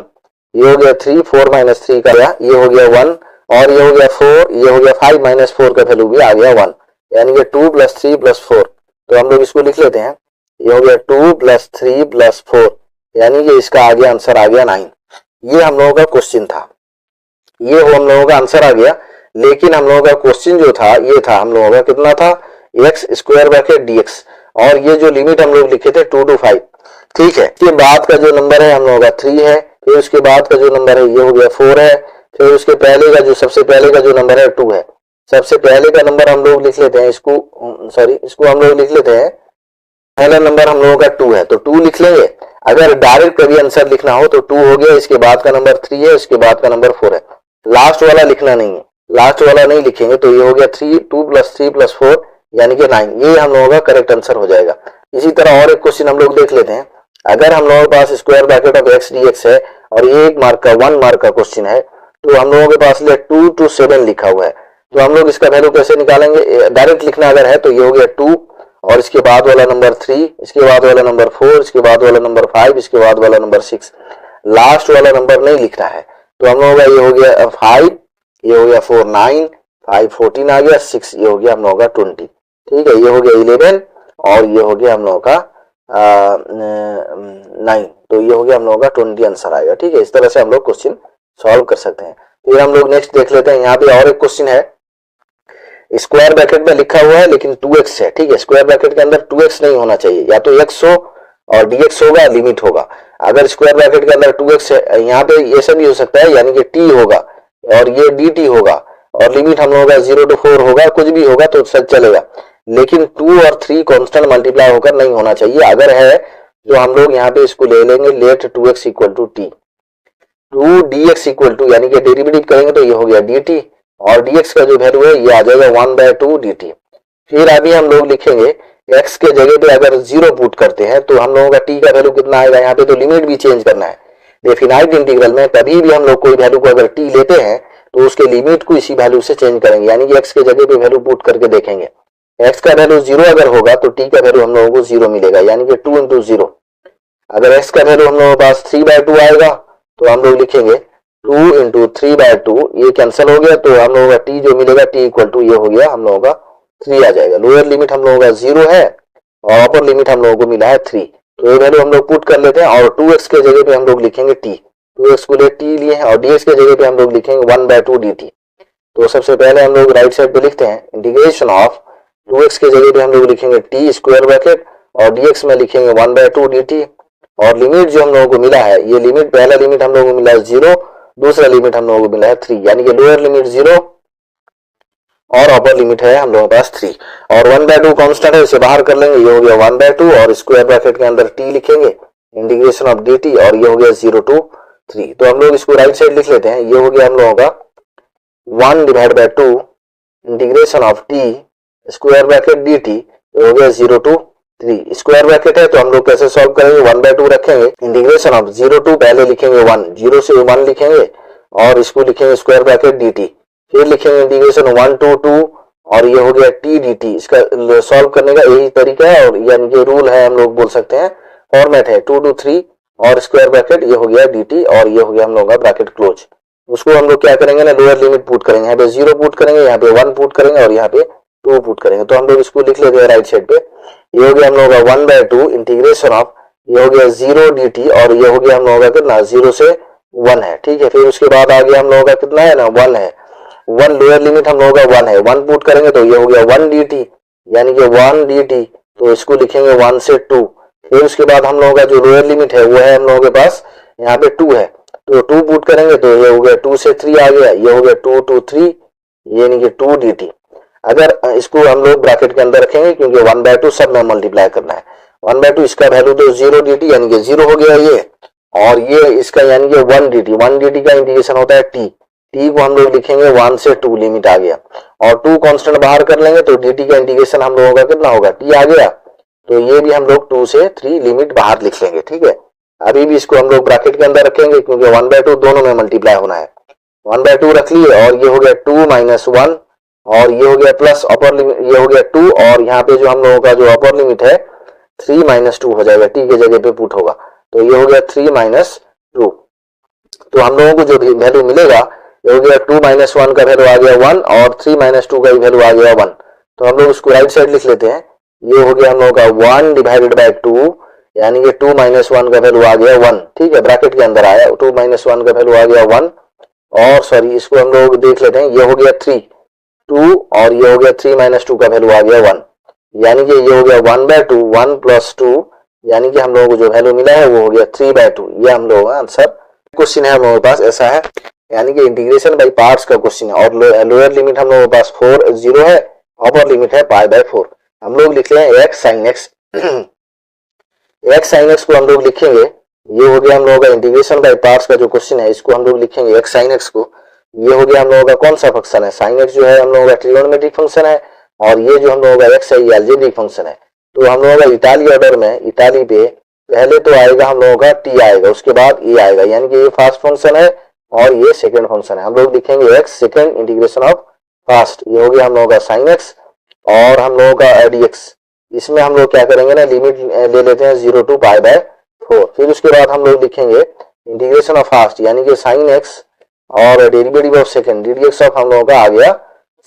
ये हो गया 3, 4 माइनस 3 का ये हो गया 1 और ये हो गया 4, ये हो गया 5 माइनस 4 का वैल्यू भी आ गया 1, यानी कि 2 प्लस 3 प्लस 4, तो हम लोग इसको लिख लेते हैं, ये हो गया 2 प्लस 3 प्लस 4, यानी कि इसका आ गया आंसर आ गया 9। ये हम लोगों का क्वेश्चन था, ये हम लोगों का आंसर आ गया। लेकिन हम लोगों का क्वेश्चन जो था ये था हम लोगों का कितना था, एक्स स्क्वायर ब्रैकेट डीएक्स, और ये जो लिमिट हम लोग लिखे थे 2 to 5, ठीक है। इसके बाद का जो नंबर है हम लोगों का 3 है, फिर उसके बाद का जो नंबर है ये हो गया 4 है, फिर उसके पहले का जो सबसे पहले का जो नंबर है 2 है। सबसे पहले का नंबर हम लोग लिख लेते हैं इसको, सॉरी इसको हम लोग लिख लेते हैं, पहला नंबर हम लोगों का 2 है तो 2 लिख लेंगे। अगर डायरेक्ट कभी आंसर लिखना हो तो 2 हो गया, इसके बाद का नंबर 3 है, इसके बाद का नंबर 4 है, लास्ट वाला लिखना नहीं है, लास्ट वाला नहीं लिखेंगे तो ये हो गया 3, 2 प्लस 3 प्लस 4 यानी कि 9, ये हम लोगों का करेक्ट आंसर हो जाएगा। इसी तरह और एक क्वेश्चन हम लोग देख लेते हैं। अगर हम लोगों के पास square bracket of x d x है और ये 1 मार्क का 1 मार्क का क्वेश्चन है, तो हम लोगों के पास 2 to 7 लिखा हुआ है, तो हम लोग इसका वैल्यू कैसे निकालेंगे, डायरेक्ट लिखना अगर है तो ये हो गया 2 और इसके बाद वाला नंबर 3, इसके बाद वाला नंबर 4, इसके बाद वाला नंबर 5, इसके बाद वाला नंबर 6, लास्ट वाला नंबर नहीं लिखना है, तो हम लोगों का ये हो गया 5, ये हो गया 4 9, 5 14 आ गया, 6 ये हो गया हम लोगों का 20, ठीक है, ये हो गया 11 और ये हो गया हम लोगों का 9, तो ये हो गया हम लोगों का 20 आंसर आएगा, ठीक है। इस तरह से हम लोग क्वेश्चन सॉल्व कर सकते हैं। फिर हम लोग नेक्स्ट देख लेते हैं, यहाँ पे और एक क्वेश्चन है, स्क्वायर ब्रैकेट में लिखा हुआ है लेकिन 2x है, ठीक है, स्क्वायर ब्रैकेट के अंदर 2x नहीं होना चाहिए, या तो x हो और dx होगा, लिमिट होगा। अगर स्क्वायर ब्रैकेट के अंदर 2x है, यहाँ पे ये सब भी हो सकता है, यानी कि t होगा और ये dt होगा और लिमिट हम लोगों का 0 to 4 होगा, कुछ भी होगा तो सब चलेगा, लेकिन 2 और 3 कांस्टेंट मल्टीप्लाई होकर नहीं होना चाहिए। अगर है तो हम लोग यहाँ पे इसको ले लेंगे, let 2x equal to t, 2dx equal to, यानी कि डेरिवेटिव करेंगे तो ये हो गया dt और dx का जो वैल्यू है ये आ जाएगा 1/2 dt। फिर अभी हम लोग लिखेंगे x के जगह पे अगर 0 पुट करते हैं तो हम लोगों का t का वैल्यू कितना आएगा, यहाँ पे तो लिमिट भी चेंज करना है। डेफिनाइट इंटीग्रल में कभी भी हम लोग कोई वैल्यू को अगर t लेते हैं तो उसके लिमिट को इसी वैल्यू से चेंज करेंगे, यानी कि x के जगह पे वैल्यू पुट करके देखेंगे, x का वैल्यू 0 अगर होगा तो t का वैल्यू हम लोगों को 0 मिलेगा, यानी कि 2 into 0। अगर x का वैल्यू हम लोगों के पास 3/2 आएगा तो हम लोग लिखेंगे 2 into 3/2, ये कैंसिल हो गया तो हम लोगों का t जो मिलेगा t इक्वल टू ये हो गया हम लोगों का 3 आ जाएगा। लोअर लिमिट हम लोगों का 0 है और अपर लिमिट हम लोगों को मिला है 3, तो ये वैल्यू हम लोग पुट कर लेते हैं और 2x के जगह पे हम लोग लिखेंगे t, 2x को ले t लिए हैं और dx के जगह पे हम लोग लिखेंगे 1/2 dt। तो सबसे पहले हम लोग राइट साइड पे लिखते हैं, इंटीग्रेशन ऑफ 2x के जगह पे हम लोग लिखेंगे t स्क्वायर ब्रैकेट और dx में लिखेंगे 1/2 dt और लिमिट जो हम लोगों को मिला है, ये लिमिट पहला लिमिट हम लोगों को मिला है 0, दूसरा लिमिट हम लोगों को मिला है 3, यानी कि लोअर लिमिट 0 और अपर लिमिट है हम लोगों के पास 3 और 1/2 कांस्टेंट है, इसे बाहर कर लेंगे, ये हो गया 1/2 और स्क्वायर ब्रैकेट के अंदर t लिखेंगे, इंटीग्रेशन ऑफ dt और ये हो गया 0 to 3। तो हम लोग इसको राइट साइड लिख लेते हैं, ये हो गया हम लोगों का 1/2 integration of t square bracket dt, ये हो गया 0 to 3। स्क्वायर ब्रैकेट है तो हम लोग कैसे सॉल्व करेंगे, 1/2 रखेंगे, इंटीग्रेशन ऑफ 0 to पहले लिखेंगे 1, 0 से 1 लिखेंगे और इसको लिखेंगे स्क्वायर ब्रैकेट dt, फिर लिखेंगे इंटीग्रेशन 1 to 2 और ये हो गया t dt। इसका सॉल्व करने का यही तरीका है और यानी कि रूल है, हम लोग बोल सकते हैं फॉर्मेट है 2 to 3 और स्क्वायर ब्रैकेट ये हो गया dt और ये हो गया हम लोगों का ब्रैकेट क्लोज। उसको हम लोग क्या करेंगे ना, लोअर लिमिट पुट करेंगे, यहाँ पे 0 पुट करेंगे, यहाँ पे 1 पुट करेंगे और यहाँ पे 2 पुट करेंगे। तो हम लोग इसको लिख लेते हैं राइट साइड पे, ये हो गया हम लोगों का 1/2 इंटीग्रेशन ऑफ, ये हो गया 0 dt और ये हो गया हम लोगों का कितना 0 से 1 है, ठीक है। फिर उसके बाद आ गया हम लोगों का कितना है ना 1 है, 1 लोअर लिमिट हम लोगों का 1 है, 1 पुट करेंगे तो ये हो गया 1 dt, यानी कि 1 dt, तो इसको लिखेंगे 1 से 2। फिर उसके बाद हम लोगों का जो लोअर लिमिट है वो है हम लोगों के पास यहाँ पे 2 है, तो 2 पुट करेंगे तो ये हो गया 2 से 3 आ गया, ये हो गया 2 to 3 यानी कि 2 dt। अगर इसको हम लोग ब्रैकेट के अंदर रखेंगे क्योंकि 1/2 सब में मल्टीप्लाई करना है, 1/2 इसका वैल्यू तो 0 dt यानी कि 0 हो गया ये, और ये इसका यानी कि 1 dt का इंटीग्रेशन होता है t को हम लोग लिखेंगे 1 से 2 लिमिट आ गया और 2 कांस्टेंट बाहर कर लेंगे तो dt का इंटीग्रेशन हम लोगों का कितना होगा t आ गया, तो ये भी हम लोग 2 से 3 लिमिट बाहर लिख लेंगे, ठीक है। अभी भी इसको हम लोग ब्रैकेट के अंदर रखेंगे क्योंकि 1/2 दोनों में मल्टीप्लाई होना है। 1/2 रख लिए और ये हो गया 2 माइनस 1 और ये हो गया प्लस अपर लिमिट, ये हो गया 2 और यहाँ पे जो हम लोगों का जो अपर लिमिट है 3 माइनस 2 हो जाएगा, टी के जगह पे पुट होगा, तो ये हो गया 3 माइनस 2। तो हम लोगों को जो वैल्यू मिलेगा ये हो गया 2 माइनस 1 का वैल्यू आ गया 1 और 3 माइनस 2 का वैल्यू आ गया 1। तो हम लोग उसको राइट साइड लिख लेते हैं, ये हो गया हम लोगों का 1 डिवाइडेड बाय 2 यानी कि 2 माइनस 1 का वैल्यू आ गया 1, ठीक है, ब्रैकेट के अंदर आया 2 माइनस 1 का वैल्यू आ गया 1 और सॉरी इसको हम लोग देख लेते हैं, ये हो गया 3 2 और ये हो गया 3 माइनस 2 का वैल्यू आ गया 1 यानी कि ये हो गया 1/2 1 प्लस 2 यानी कि हम लोगों को जो वैल्यू मिला है वो हो गया 3/2। ये हम लोगों का आंसर क्वेश्चन है हम लोगों के पास ऐसा है, यानी कि इंटीग्रेशन बाय पार्ट्स का क्वेश्चन है और लोअर लिमिट हम लोगों के पास 4 0 है, अपर लिमिट है π/4। हम लोग लिख रहे हैं x sin x x sin x को हम लोग लिखेंगे, ये हो गया हम लोगों का इंटीग्रेशन बाय पार्ट्स का जो क्वेश्चन है इसको हम लोग लिखेंगे x sin x को। ये हो गया हम लोगों का कौन सा फंक्शन है, sin x जो है हम लोगों का ट्रिगोनोमेट्रिक फंक्शन है और ये जो हम लोगों का x है ये अलजेब्रिक फंक्शन है। तो हम लोगों का इटाली ऑर्डर में इटाली पे पहले तो आएगा हम लोगों का t आएगा, उसके बाद e आएगा, यानी कि ये फर्स्ट फंक्शन है और ये सेकंड फंक्शन है। हम लोग लिखेंगे x second integration of first, ये हो गया हम लोगों का sin x और हम लोगों का dx। इसमें हम लोग क्या करेंगे ना, लिमिट ले लेते हैं 0 to π/4। फिर उसके बाद हम लोग लिखेंगे इंटीग्रेशन ऑफ फर्स्ट यानी कि sin x और derivative of second dx of हम लोगों का आ गया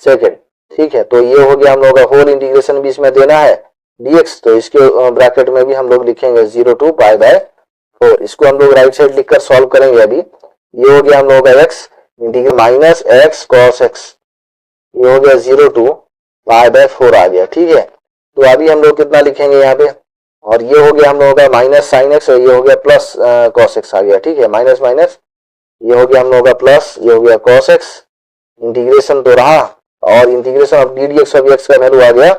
सेकंड, ठीक है। तो ये हो गया हम लोगों का होल इंटीग्रेशन भी इसमें देना है dx, तो इसके ब्रैकेट में भी हम लोग लिखेंगे 0 to π/4। इसको हम लोग राइट साइड लिखकर सॉल्व करेंगे। अभी ये हो गया हम लोगों का x integration minus x cos x, ये हो गया 0 to π/4 आ गया, ठीक है। तो अभी हम लोग कितना लिखेंगे यहाँ पे, और ये हो गया हम लोगों का माइनस sin x और ये हो गया प्लस cos x आ गया, ठीक है, माइनस माइनस ये हो गया हम लोगों का प्लस, ये हो गया cos x, इंटीग्रेशन तो रहा और integration of ddx of x का वैल्यू आ गया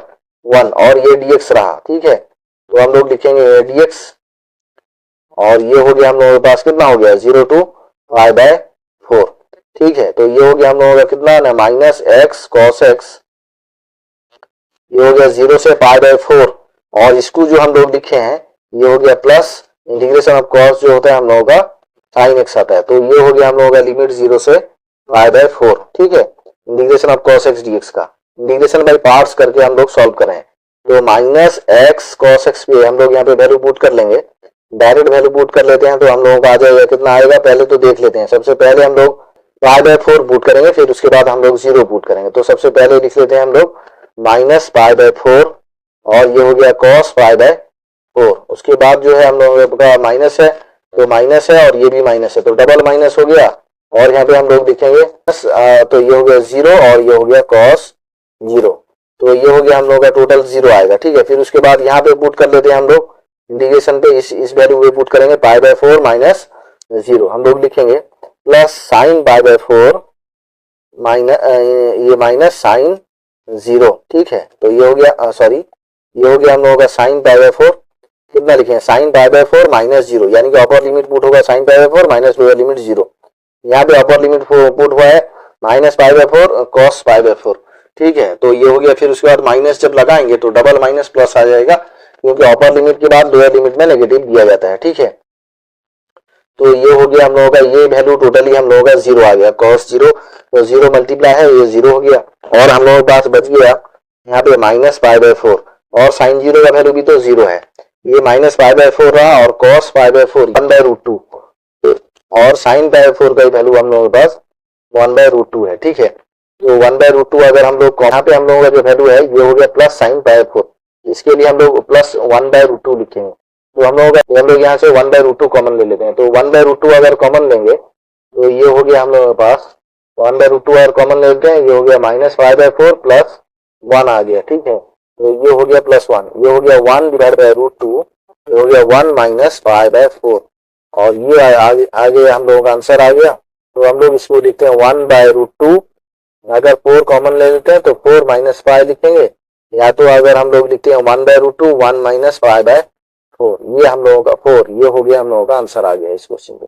1 और ये dx रहा, ठीक है। तो हम लोग लिखेंगे dx और ये हो गया हम लोगों के पास कितना हो गया 0 to π/4, ठीक है। तो ये हो गया हम लोगों का कितना ना माइनस x cos x, ये हो गया 0 से π/4 और इसको जो हम लोग लिखे हैं ये हो गया प्लस इंटीग्रेशन ऑफ cos जो होता है हम लोगों का sin x आता है, तो ये हो गया हम लोगों का लिमिट 0 से π/4, ठीक है, integration of cos x dx का इंटीग्रेशन बाय पार्ट्स करके हम लोग सॉल्व करें। तो माइनस x cos x पे हम लोग यहाँ पे वैल्यू पुट कर लेंगे, डायरेक्ट वैल्यू पुट कर लेते हैं तो हम लोगों का आ जाएगा कितना आएगा, पहले तो देख लेते हैं। सबसे पहले हम लोग π/4 पुट करेंगे, फिर उसके बाद हम लोग 0 पुट करेंगे। तो सबसे पहले लिख लेते हैं हम लोग माइनस π/4 और ये हो गया cos π/4। उसके बाद जो है हम लोगों का माइनस है तो माइनस है और ये भी माइनस है तो डबल माइनस हो गया और यहाँ पे हम लोग लिखेंगे तो ये हो गया 0 और ये हो गया cos 0, तो ये हो गया हम लोग का टोटल 0 आएगा, ठीक है। फिर उसके बाद यहाँ पे पुट कर लेते हैं हम लोग इंटीग्रेशन पे, इस वैल्यू पे पुट करेंगे π/4 माइनस 0, हम लोग लिखेंगे प्लस sin π/4 माइनस ये माइनस sin 0, ठीक है। तो ये हो गया सॉरी ये हो गया हम लोगों का sin π/4 कितना लिखे हैं sin π/4 माइनस 0, यानी कि अपर लिमिट पुट होगा sin π/4 माइनस लोअर लिमिट 0। यहाँ पे अपर लिमिट पुट हुआ है माइनस π/4 cos π/4, ठीक है। तो ये हो गया, फिर उसके बाद माइनस जब लगाएंगे तो डबल माइनस प्लस आ जाएगा क्योंकि अपर लिमिट के बाद लोअर लिमिट में नेगेटिव दिया जाता है, ठीक है। तो ये हो गया हम लोगों का ये वैल्यू टोटली हम लोगों का 0 आ गया, cos 0 तो 0 मल्टीप्लाई है ये 0 हो गया और हम लोगों के पास बच गया यहाँ पे माइनस π/4 और sin 0 का वैल्यू भी तो 0 है, ये माइनस π/4 रहा और cos π/4 1/√2 और sin π/4 का वैल्यू हम लोगों के पास 1/√2 है, ठीक है। तो 1/√2 अगर हम लोग यहाँ पे हम लोगों का जो वैल्यू है ये हो गया प्लस sin π/4, इसके लिए हम लोग प्लस 1/√2 लिखेंगे। तो हम लोग यहाँ से 1/√2 कॉमन ले लेते हैं, तो 1/√2 अगर कॉमन लेंगे तो ये हो गया हम लोगों के पास 1/√2 अगर कॉमन लेते हैं ये हो गया माइनस π/4 प्लस 1 आ गया, ठीक है। तो ये हो गया प्लस 1, ये हो गया 1 डिवाइड बाय √2, ये हो गया 1 माइनस π/4 और ये आगे हम लोगों का आंसर आ गया। तो हम लोग इसको लिखते हैं 1/√2, अगर 4 कॉमन ले लेते हैं तो 4 माइनस π लिखेंगे, या तो अगर हम लोग लिखते हैं 1/√2 1 माइनस π/4, ये हम लोगों का 4, ये हो गया हम लोगों का आंसर आ गया इस क्वेश्चन पे।